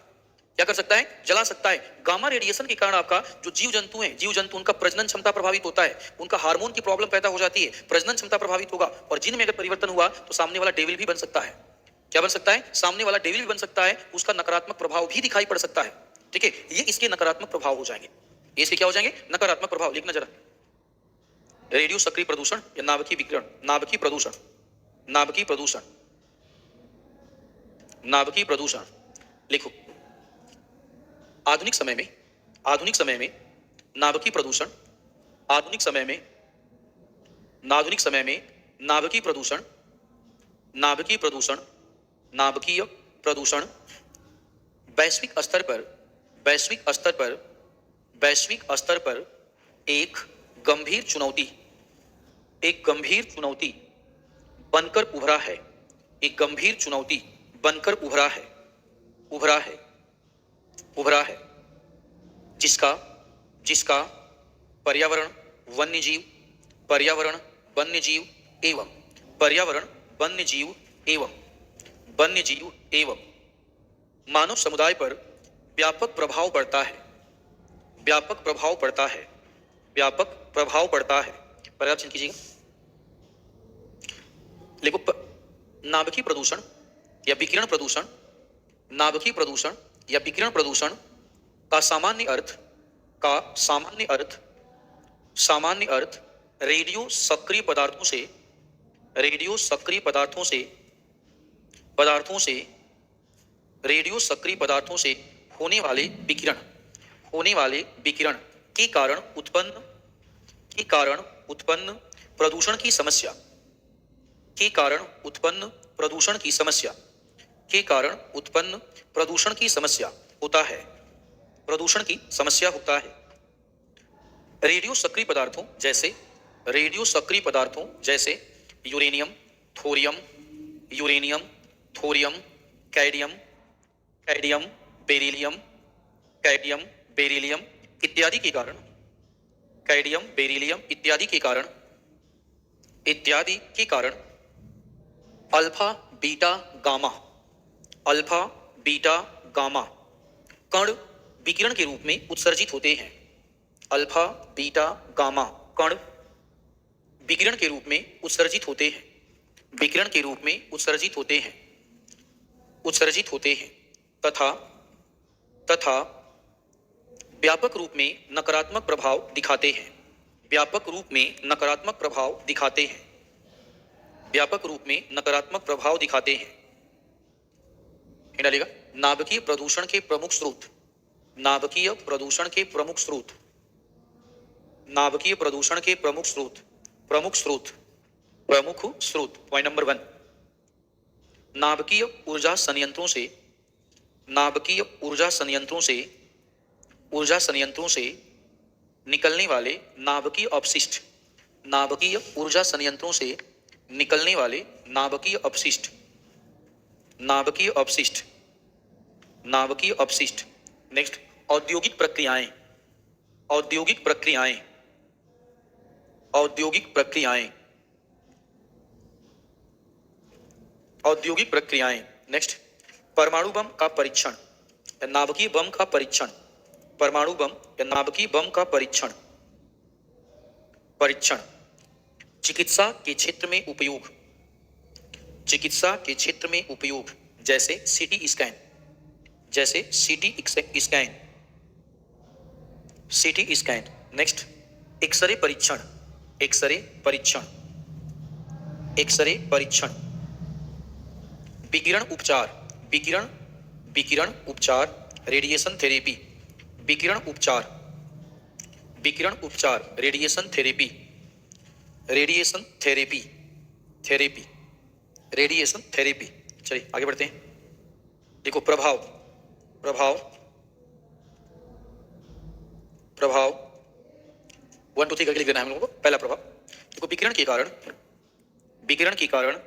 S2: क्या कर सकता है? जला सकता है। गामा रेडिएशन के कारण आपका जो जीव जंतु हैं, जीव जंतु, उनका प्रजनन क्षमता प्रभावित होता है, उनका हार्मोन की प्रॉब्लम पैदा हो जाती है, प्रजनन क्षमता प्रभावित होगा। और जिन में अगर परिवर्तन हुआ तो सामने वाला डेविल भी बन सकता है। क्या बन सकता है? सामने वाला डेविल भी बन सकता है, उसका नकारात्मक प्रभाव भी दिखाई पड़ सकता है, ठीक है। ये इसके नकारात्मक प्रभाव हो जाएंगे, इसके क्या हो जाएंगे? नकारात्मक प्रभाव। लिखना जरा, रेडियो सक्रिय प्रदूषण या नाभिकीय विकिरण, नाभिकीय प्रदूषण, नाभिकीय प्रदूषण, नाभिकीय प्रदूषण। लिखो, आधुनिक समय में, आधुनिक समय में नाभिकीय प्रदूषण, आधुनिक समय में, आधुनिक समय में नाभिकीय प्रदूषण, नाभिकीय प्रदूषण, नाभिकीय प्रदूषण वैश्विक स्तर पर, वैश्विक स्तर पर, वैश्विक स्तर पर एक गंभीर चुनौती, एक गंभीर चुनौती बनकर उभरा है। एक गंभीर चुनौती बनकर उभरा है, उभरा है, उभरा है, जिसका जिसका पर्यावरण, वन्यजीव, पर्यावरण, वन्यजीव एवं पर्यावरण, वन्यजीव एवं वन्यजीव एवं मानव समुदाय पर व्यापक प्रभाव पड़ता है, व्यापक प्रभाव पड़ता है, व्यापक प्रभाव पड़ता है। पर्याप्त चिन्ह कीजिएगा। देखो, नाभिकीय प्रदूषण या विकिरण प्रदूषण, नाभिकीय प्रदूषण या विकिरण प्रदूषण का सामान्य अर्थ, का सामान्य अर्थ, सामान्य अर्थ रेडियो सक्रिय पदार्थों से, रेडियो सक्रिय पदार्थों से, पदार्थों से, रेडियो सक्रिय पदार्थों से होने वाले विकिरण, होने वाले विकिरण के कारण उत्पन्न, के कारण उत्पन्न प्रदूषण की समस्या, के कारण उत्पन्न प्रदूषण की समस्या, के कारण उत्पन्न प्रदूषण की समस्या होता है, प्रदूषण की समस्या होता है। रेडियो सक्रिय पदार्थों जैसे, रेडियो सक्रिय पदार्थों जैसे uranium, thorium, uranium, thorium, cadmium, cadmium, beryllium, cadmium, beryllium इत्यादि के कारण, कैडमियम, बेरिलियम इत्यादि के कारण, इत्यादि के कारण alpha, beta, gamma, alpha, beta, gamma कण विकिरण के रूप में उत्सर्जित होते हैं। अल्फा, बीटा, गामा कण विकिरण के रूप में उत्सर्जित होते हैं, विकिरण के रूप में उत्सर्जित होते हैं। उत्सर्जित होते हैं तथा व्यापक रूप में नकारात्मक प्रभाव दिखाते हैं। व्यापक रूप में नकारात्मक प्रभाव दिखाते हैं। व्यापक रूप में नकारात्मक प्रभाव दिखाते हैं। डालेगा नाभिकीय प्रदूषण के प्रमुख स्रोत। नाभिकीय प्रदूषण के प्रमुख स्रोत। नाभिकीय प्रदूषण के प्रमुख स्रोत। प्रमुख स्रोत। प्रमुख स्रोत। पॉइंट नंबर 1, नाभिकीय ऊर्जा संयंत्रों से नाभिकीय ऊर्जा संयंत्रों से निकलने वाले नाभिकीय अपशिष्ट। नाभिकीय ऊर्जा संयंत्रों से निकलने वाले नाभिकीय अपशिष्ट। नाभिकीय अपशिष्ट। नाभिकीय अपशिष्ट। नेक्स्ट, औद्योगिक प्रक्रियाएं। औद्योगिक प्रक्रियाएं। औद्योगिक प्रक्रियाएं। औद्योगिक प्रक्रियाएं। नेक्स्ट, परमाणु बम का परीक्षण या नाभिकीय बम का परीक्षण। परमाणु बम या नाभिकीय बम का परीक्षण। परीक्षण। चिकित्सा के क्षेत्र में उपयोग। चिकित्सा के क्षेत्र में उपयोग, जैसे सीटी स्कैन। जैसे CT scan. CT scan. Next, X-ray परीक्षण। एक्सरे परीक्षण। एक्सरे परीक्षण। विकिरण उपचार। विकिरण उपचार, रेडिएशन थेरेपी। विकिरण उपचार। विकिरण उपचार, radiation therapy. Radiation therapy. Therapy. Radiation therapy. चलिए आगे बढ़ते हैं। देखो प्रभाव। प्रभाव 1 2 3 करके लिख देना है हम लोगों को। पहला प्रभाव देखो, विकिरण के कारण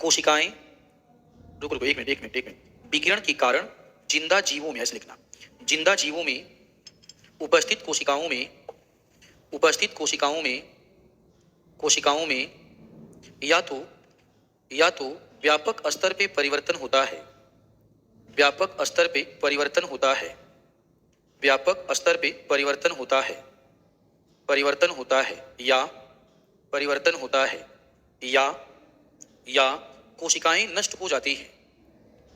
S2: कोशिकाएं, रुको एक मिनट। विकिरण के कारण जिंदा जीवों में, ऐसे लिखना, जिंदा जीवों में उपस्थित कोशिकाओं में या तो व्यापक स्तर पे परिवर्तन होता है। व्यापक स्तर पे परिवर्तन होता है। व्यापक स्तर पे परिवर्तन होता है। परिवर्तन होता है या परिवर्तन होता है या कोशिकाएं नष्ट हो जाती हैं।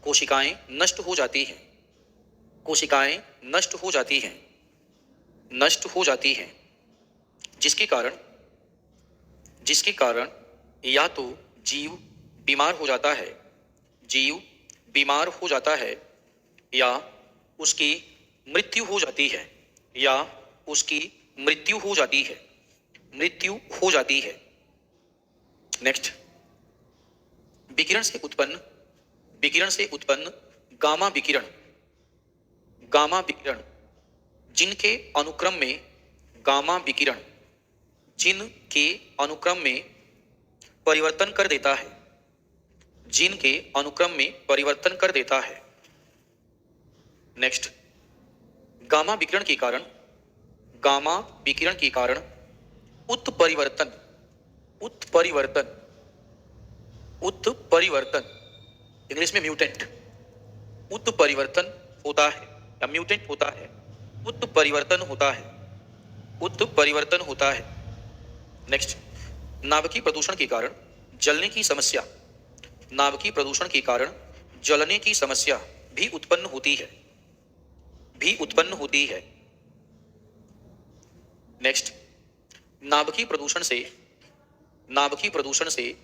S2: कोशिकाएं नष्ट हो जाती हैं। कोशिकाएं नष्ट हो जाती हैं। नष्ट हो जाती हैं, जिसके कारण या तो जीव बीमार हो जाता है। जीव बीमार हो जाता है या उसकी मृत्यु हो जाती है। या उसकी मृत्यु हो जाती है। मृत्यु हो जाती है। नेक्स्ट, विकिरण से उत्पन्न गामा विकिरण। गामा विकिरण जिनके अनुक्रम में गामा विकिरण जिनके अनुक्रम में परिवर्तन कर देता है। जिनके अनुक्रम में परिवर्तन कर देता है। नेक्स्ट, गामा विकिरण के कारण उत्परिवर्तन, इंग्लिश में म्यूटेंट, उत्परिवर्तन होता है या म्यूटेंट होता है। उत्परिवर्तन होता है। उत्परिवर्तन होता है। नेक्स्ट, नाभिकीय प्रदूषण के कारण जलने की समस्या। नाभिकीय प्रदूषण के कारण जलने की समस्या भी उत्पन्न होती है। भी उत्पन्न होती है। नेक्स्ट, नाभिकीय प्रदूषण से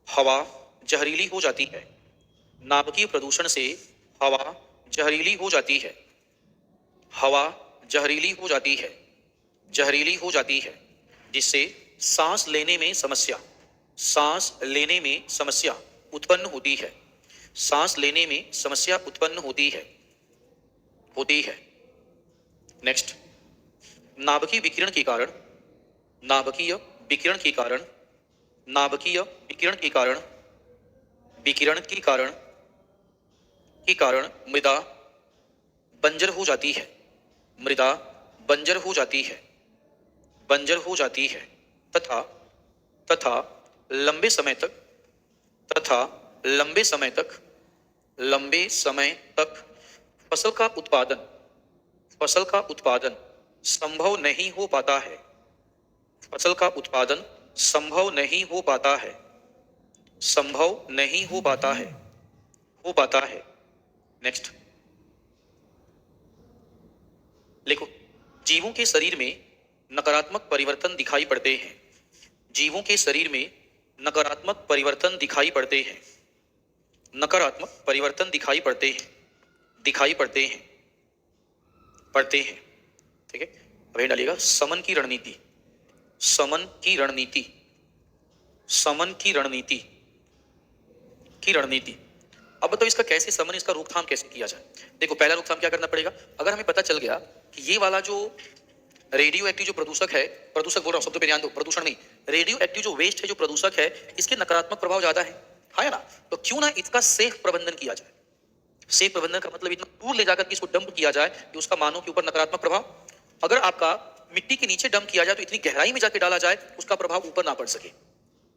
S2: हवा जहरीली हो जाती है। नाभिकीय प्रदूषण से हवा जहरीली हो जाती है। हवा जहरीली हो जाती है। जहरीली हो जाती है, जिससे सांस लेने में समस्या उत्पन्न होती है। सांस लेने में समस्या उत्पन्न होती है। नेक्स्ट, नाभिकीय विकिरण के कारण मृदा बंजर हो जाती है। मृदा बंजर हो जाती है। बंजर हो जाती है तथा लंबे समय तक फसल का उत्पादन संभव नहीं हो पाता है। फसल का उत्पादन संभव नहीं हो पाता है। संभव नहीं हो पाता है, हो पाता है। नेक्स्ट लिखो, जीवों के शरीर में नकारात्मक परिवर्तन दिखाई पड़ते हैं। जीवों के शरीर में नकारात्मक परिवर्तन दिखाई पड़ते हैं। नकारात्मक परिवर्तन दिखाई पड़ते हैं, दिखाई पड़ते हैं, पड़ते हैं। ठीक है, अब डालिएगा समन की रणनीति, समन की रणनीति, समन की रणनीति, की रणनीति। अब बताओ इसका कैसे समन, इसका रोकथाम कैसे किया जाए। देखो पहला रोकथाम क्या करना पड़ेगा, अगर हमें पता चल गया कि ये वाला जो रेडियो एक्टिव जो प्रदूषक है, प्रदूषक बोल रहा हूं शब्दों पे ध्यान दो, प्रदूषण नहीं, रेडियो एक्टिव जो वेस्ट है, जो प्रदूषक है, इसके नकारात्मक प्रभाव ज्यादा है ना, तो क्यों ना इसका सेफ प्रबंधन किया जाए। सेफ प्रबंधन का मतलब इतना दूर ले जाकर के इसको डंप किया जाए कि उसका मानव के ऊपर नकारात्मक प्रभाव, अगर आपका मिट्टी के नीचे डंप किया जाए तो इतनी गहराई में जाके डाला जाए उसका प्रभाव ऊपर ना पड़ सके।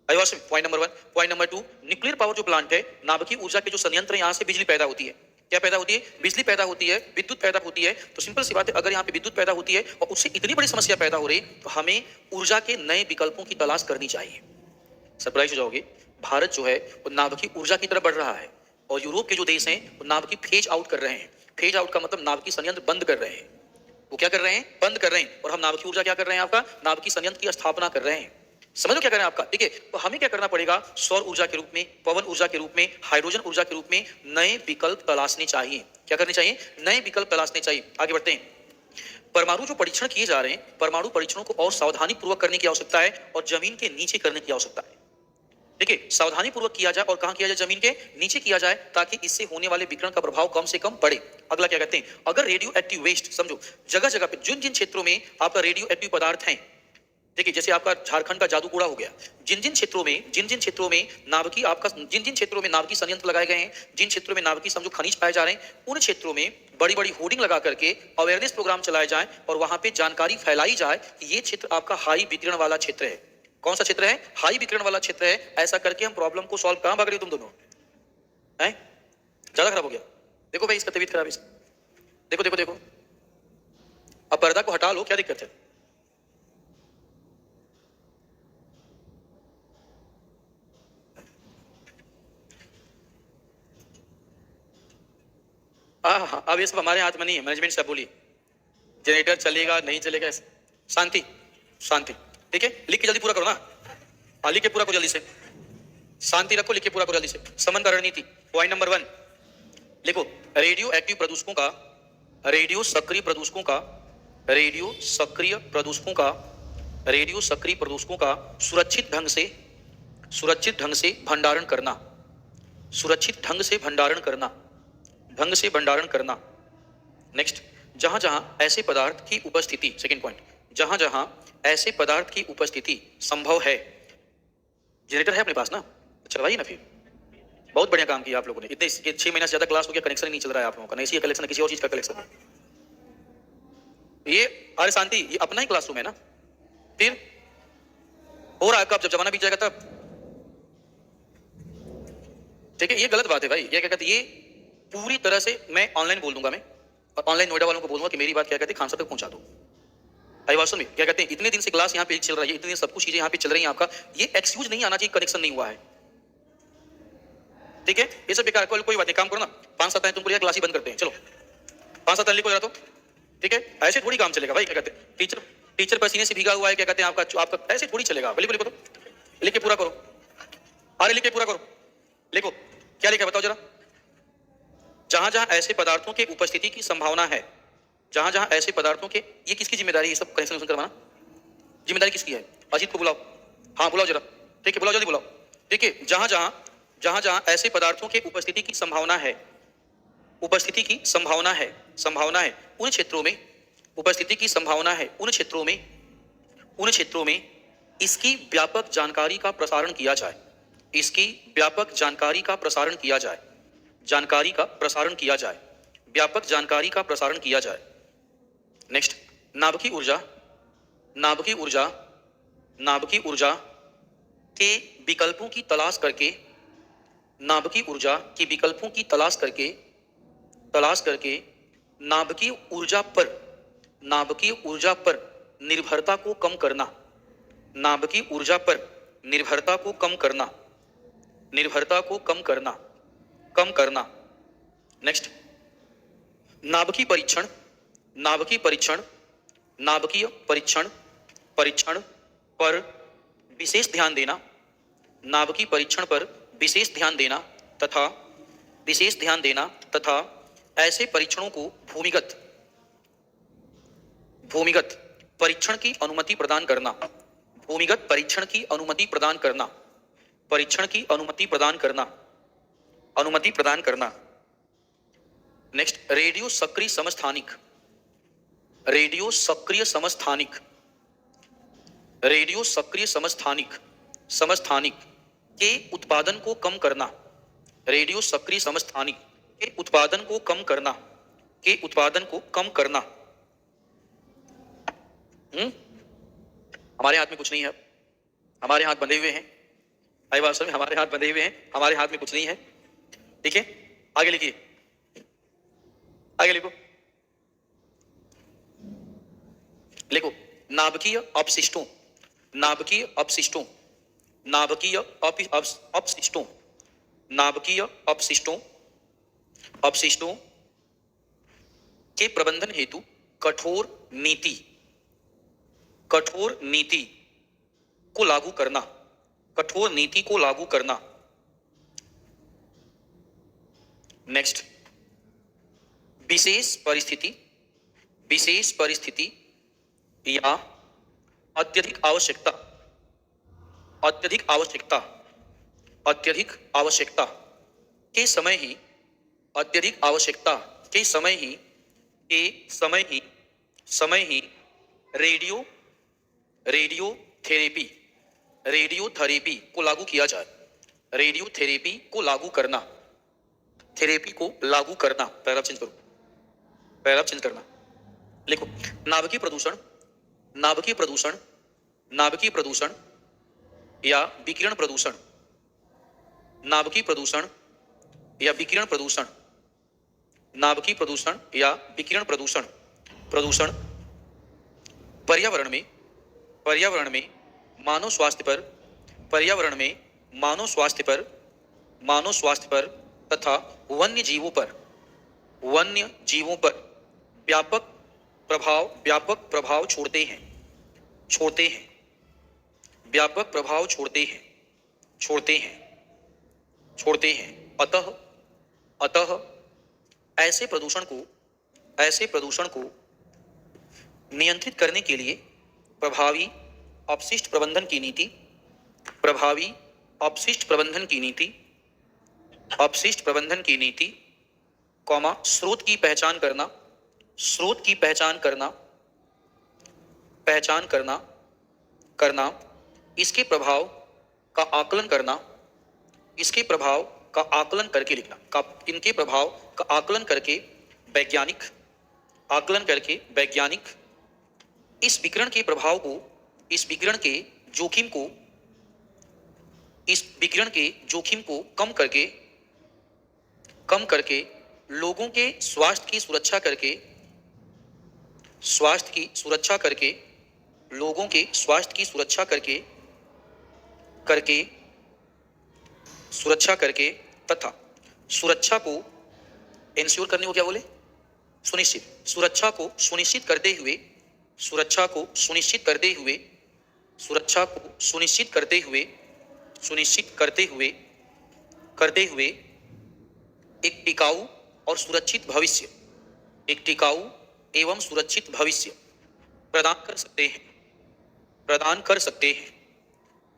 S2: Point number 1। Point number 2, nuclear power जो प्लांट है, नाभिकीय ऊर्जा के जो संयंत्र, यहाँ से बिजली पैदा होती है। क्या पैदा होती है? बिजली पैदा होती है, विद्युत पैदा होती है। तो सिंपल सी बात है, अगर यहाँ पे विद्युत पैदा होती है और उससे इतनी बड़ी समस्या पैदा हो रही, तो हमें ऊर्जा के नए विकल्पों की तलाश करनी चाहिए। सरप्राइज हो जाओगे, भारत जो है वो नाभिकीय ऊर्जा की तरफ बढ़ रहा है और यूरोप के जो देश हैं वो नाभिकीय फेज आउट कर रहे हैं। फेज आउट का मतलब नाभिकीय संयंत्र बंद कर रहे हैं। वो क्या कर रहे हैं? बंद कर रहे हैं। और हम नाभिकीय ऊर्जा क्या कर रहे हैं? आपका नाभिकीय संयंत्र की स्थापना कर रहे हैं। समझ लो क्या कर रहे हैं आपका। ठीक है, तो हमें क्या करना पड़ेगा? सौर ऊर्जा के रूप में, पवन ऊर्जा के रूप में, हाइड्रोजन ऊर्जा के रूप में नए विकल्प तलाशने चाहिए। क्या करने चाहिए? नए विकल्प तलाशने चाहिए। आगे बढ़ते हैं। परमाणु जो परीक्षण किए जा रहे हैं, परमाणु परीक्षणों को और सावधानी पूर्वक करने की आवश्यकता है और जमीन के नीचे करने की आवश्यकता है। देखिए, सावधानी पूर्वक किया जाए और कहां किया जाए? जमीन के नीचे किया जाए, ताकि इससे होने वाले विकिरण का प्रभाव कम से कम बढ़े। अगला क्या कहते हैं? अगर रेडियो एक्टिव वेस्ट, समझो जगह जगह पे जिन जिन क्षेत्रों में आपका रेडियो एक्टिव पदार्थ है, देखिए जैसे आपका झारखंड का जादू कूड़ा हो गया, जिन जिन क्षेत्रों में नाभिकीय आपका, जिन जिन क्षेत्रों में नाभिकीय संयंत्र लगाए गए हैं, जिन क्षेत्रों में नाभिकीय समझो खनिज पाए जा रहे हैं, उन क्षेत्रों में बड़ी बड़ी होर्डिंग लगा करके अवेयरनेस प्रोग्राम चलाए जाए और वहां पे जानकारी फैलाई जाए कि ये क्षेत्र आपका हाई विकिरण वाला क्षेत्र है। कौन सा क्षेत्र है? हाई विकिरण वाला क्षेत्र है। ऐसा करके हम प्रॉब्लम को सॉल्व, कहां भाग रहे हो तुम दोनों हैं? ज्यादा खराब हो गया। देखो भाई, इसका तबीयत खराब है। देखो देखो देखो, अब पर्दा को हटा लो, क्या दिक्कत है? हाँ, अब ये सब हमारे हाथ में नहीं है, मैनेजमेंट से बोलिए जनरेटर चलेगा नहीं चलेगा। शांति शांति, ठीक है, लिख के जल्दी पूरा करो ना। हाँ, लिख के पूरा करो जल्दी से, शांति रखो, लिख के पूरा करो जल्दी से। समन का रणनीति, पॉइंट नंबर 1 लिखो, रेडियो एक्टिव प्रदूषकों का, रेडियो सक्रिय प्रदूषकों का, रेडियो सक्रिय प्रदूषकों का, रेडियो सक्रिय प्रदूषकों का सुरक्षित ढंग से भंडारण करना, सुरक्षित ढंग से भंडारण करना, ढंग से भंडारण करना। नेक्स्ट, जहां जहां ऐसे पदार्थ की उपस्थिति, सेकंड पॉइंट, जहां जहां ऐसे पदार्थ की उपस्थिति संभव है। जनरेटर है अपने पास ना, चलवाइए ना फिर। बहुत बढ़िया काम किया आप लोगों ने। इतने 6 महीने से ज्यादा क्लास हो गया, कनेक्शन ही नहीं चल रहा है आप लोगों का, नहीं कलेक्शन, किसी और चीज का कलेक्शन है ये। अरे शांति, ये अपना ही क्लासरूम है ना, फिर हो रहा है कब? जब जमाना बीत जाएगा तब। ठीक है, ये गलत बात है भाई। ये क्या कहते हैं, ये पूरी तरह से मैं ऑनलाइन बोल दूंगा, मैं और ऑनलाइन नोएडा वालों को बोलूंगा कि मेरी बात क्या कहते हैं, खान साहब तक पहुंचा दो। वास्तव में क्या कहते हैं, इतने दिन से क्लास यहाँ पे चल रही है, इतने दिन सब कुछ चीजें यहाँ पे चल रही हैं, आपका ये एक्सक्यूज नहीं आना चाहिए कनेक्शन नहीं हुआ है। ठीक है, ये सब बेकार, कोई बात नहीं, काम करो ना, 5-7 तुम पूरी क्लास ही बंद करते हैं। चलो 5-7 लिखो जरा तो, ठीक है, ऐसे थोड़ी काम चलेगा भाई। क्या कहते हैं, टीचर पसीने से भीगा हुआ है, क्या कहते हैं आपका ऐसे थोड़ी चलेगा। लिखो लिखो तो, लिख के पूरा करो। अरे लिख के पूरा करो, लिखो क्या लिखा बताओ जरा। जहां जहां ऐसे पदार्थों के उपस्थिति की संभावना है, जहां जहां ऐसे पदार्थों के, ये किसकी जिम्मेदारी है? ये सब कनेक्शन करवाना जिम्मेदारी किसकी है? अजीत को बुलाओ। हाँ बुलाओ जरा, ठीक है, बुलाओ जल्दी बुलाओ। ठीक है, जहां जहां ऐसे पदार्थों के उपस्थिति की संभावना है, उपस्थिति की संभावना है उन क्षेत्रों में, उपस्थिति की संभावना है उन क्षेत्रों में इसकी व्यापक जानकारी का प्रसारण किया जाए, इसकी व्यापक जानकारी का प्रसारण किया जाए, जानकारी का प्रसारण किया जाए, व्यापक जानकारी का प्रसारण किया जाए। नेक्स्ट, नाभिकीय ऊर्जा के विकल्पों की तलाश करके, नाभिकीय ऊर्जा के विकल्पों की तलाश करके नाभिकीय ऊर्जा पर निर्भरता को कम करना, नाभिकीय ऊर्जा पर निर्भरता को कम करना। निर्भरता को कम करना, कम करना। नेक्स्ट, नाभिकीय परीक्षण, नाभिकीय परीक्षण, नाभिकीय परीक्षण, परीक्षण पर विशेष ध्यान देना, नाभिकीय परीक्षण पर विशेष ध्यान देना तथा विशेष ध्यान देना तथा ऐसे परीक्षणों को भूमिगत, भूमिगत परीक्षण की अनुमति प्रदान करना, भूमिगत परीक्षण की अनुमति प्रदान करना, परीक्षण की अनुमति प्रदान करना, अनुमति प्रदान करना। नेक्स्ट, रेडियो सक्रिय समस्थानिक, रेडियो सक्रिय समस्थानिक, रेडियो सक्रिय समस्थानिक, समस्थानिक के उत्पादन को कम करना, रेडियो सक्रिय समस्थानिक के उत्पादन को कम करना, के उत्पादन को कम करना। हमारे हाथ में कुछ नहीं है, हमारे हाथ बंधे हुए हैं, आई बात समझ, हमारे हाथ बंधे हुए हैं, हमारे हाथ में कुछ नहीं है। ठीक है, आगे लिखिए, आगे लिखो, लिखो, नाभिकीय अपशिष्टों, नाभिकीय अपशिष्टों, नाभिकीय अपशिष्टों, नाभिकीय अपशिष्टों, अपशिष्टों के प्रबंधन हेतु कठोर नीति, कठोर नीति को लागू करना, कठोर नीति को लागू करना। नेक्स्ट, विशेष परिस्थिति, विशेष परिस्थिति या अत्यधिक आवश्यकता, अत्यधिक आवश्यकता, अत्यधिक आवश्यकता के समय ही, अत्यधिक आवश्यकता के समय ही, के समय ही radio, radio therapy, radio therapy को लागू किया जाए, रेडियो थेरेपी को लागू करना, थेरेपी को लागू करना। पैराग्राफ चेंज करो, पैराग्राफ चेंज करना। लिखो, नाभिकीय प्रदूषण, नाभिकीय प्रदूषण, नाभिकीय प्रदूषण या विकिरण प्रदूषण, नाभिकीय प्रदूषण या विकिरण प्रदूषण, नाभिकीय प्रदूषण या विकिरण प्रदूषण, प्रदूषण पर्यावरण में, पर्यावरण में मानव स्वास्थ्य पर, पर्यावरण में मानव स्वास्थ्य पर, मानव स्वास्थ्य पर तथा वन्य जीवों पर, वन्य जीवों पर व्यापक प्रभाव, व्यापक प्रभाव छोड़ते हैं, छोड़ते हैं, व्यापक प्रभाव छोड़ते हैं, छोड़ते हैं, छोड़ते हैं। अतः, अतः ऐसे प्रदूषण को, ऐसे प्रदूषण को नियंत्रित करने के लिए प्रभावी अपशिष्ट प्रबंधन की नीति, प्रभावी अपशिष्ट प्रबंधन की नीति, अपशिष्ट प्रबंधन की नीति, कॉमा स्रोत की पहचान करना, स्रोत की पहचान करना, पहचान करना, करना, इसके प्रभाव का आकलन करना, इसके प्रभाव का आकलन करके लिखना, का इनके प्रभाव का आकलन करके वैज्ञानिक, आकलन करके वैज्ञानिक इस विकिरण के प्रभाव को, इस विकिरण के जोखिम को, इस विकिरण के जोखिम को कम करके, कम करके लोगों के स्वास्थ्य की सुरक्षा करके, स्वास्थ्य की सुरक्षा करके, लोगों के स्वास्थ्य की सुरक्षा करके, करके सुरक्षा करके तथा सुरक्षा को इंश्योर करने को क्या बोले, सुनिश्चित, सुरक्षा को सुनिश्चित करते हुए, सुरक्षा को सुनिश्चित करते हुए, सुरक्षा को सुनिश्चित करते हुए, सुनिश्चित करते हुए, करते हुए एक टिकाऊ और सुरक्षित भविष्य, एक टिकाऊ एवं सुरक्षित भविष्य प्रदान कर सकते हैं, प्रदान कर सकते हैं,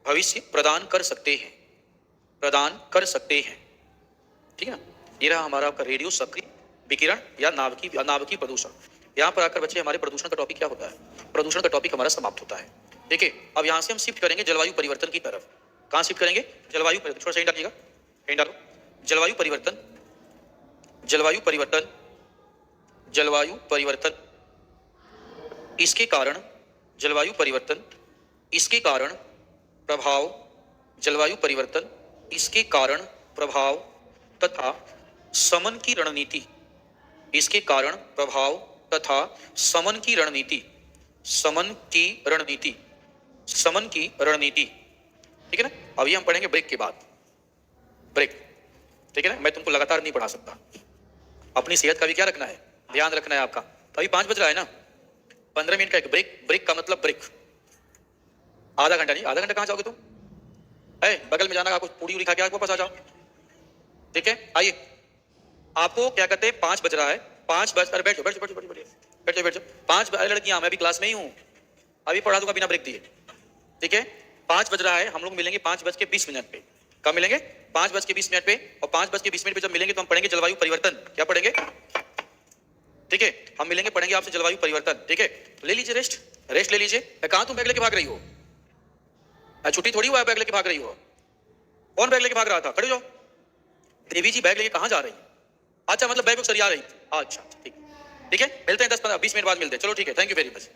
S2: भविष्य प्रदान कर सकते हैं, प्रदान कर सकते हैं। ठीक है ना, ये रहा हमारा आपका रेडियो सक्रिय विकिरण या नाभिकीय, नाभिकीय प्रदूषण। यहाँ पर आकर बच्चे हमारे प्रदूषण का टॉपिक क्या होता है, प्रदूषण का टॉपिक हमारा समाप्त होता है। देखिए, अब यहाँ से हम शिफ्ट करेंगे जलवायु परिवर्तन की तरफ। कहाँ शिफ्ट करेंगे, जलवायु परिवर्तन। थोड़ा सा हिंट डालिएगा, हिंट डालो। जलवायु परिवर्तन, जलवायु परिवर्तन, जलवायु परिवर्तन, इसके कारण, जलवायु परिवर्तन, इसके कारण प्रभाव, जलवायु परिवर्तन, इसके कारण प्रभाव तथा शमन की रणनीति, इसके कारण प्रभाव तथा शमन की रणनीति, शमन की रणनीति, शमन की रणनीति। ठीक है ना, अभी हम पढ़ेंगे ब्रेक के बाद। ब्रेक। ठीक है ना, मैं तुमको लगातार नहीं पढ़ा सकता। अपनी सेहत का भी क्या रखना है, ध्यान रखना है आपका। तो अभी 5 बज रहा है ना, 15 मिनट का एक ब्रेक। ब्रेक का मतलब ब्रेक, आधा घंटा नहीं। आधा घंटा कहाँ जाओगे तुम? बगल में जाना, आपको पूरी उड़ी खा के वापस आ जाओ। ठीक है, आइए। आपको क्या कहते हैं, 5 बज रहा है, 5 बज, अरे बैठ जाओ, बैठ जाओ, बैठ जाओ, बैठ जाओ, बैठ जाओ। 5, अरे लड़कियां, मैं भी क्लास में ही हूँ, अभी पढ़ा दूंगा बिना ब्रेक दिए। ठीक है, 5 बज रहा है, हम लोग मिलेंगे 5:20 पे। कब मिलेंगे? 5:20 पे। और 5:20 पे जब मिलेंगे तो हम पढ़ेंगे जलवायु परिवर्तन। क्या पढ़ेंगे? ठीक है, हम मिलेंगे, पढ़ेंगे आपसे जलवायु परिवर्तन। ठीक है, ले लीजिए रेस्ट, रेस्ट ले लीजिए। कहाँ तुम बैग लेके भाग रही हो? छुट्टी थोड़ी हुआ है बैग लेके भाग रही हो। कौन बैग लेके भाग रहा था? खड़े हो जाओ। देवी जी बैग लेके कहाँ जा रही है? अच्छा, मतलब बैग सरिया रही थी। अच्छा ठीक, ठीक है, मिलते हैं 10-20 मिनट बाद मिलते हैं। चलो ठीक है, थैंक यू वेरी मच।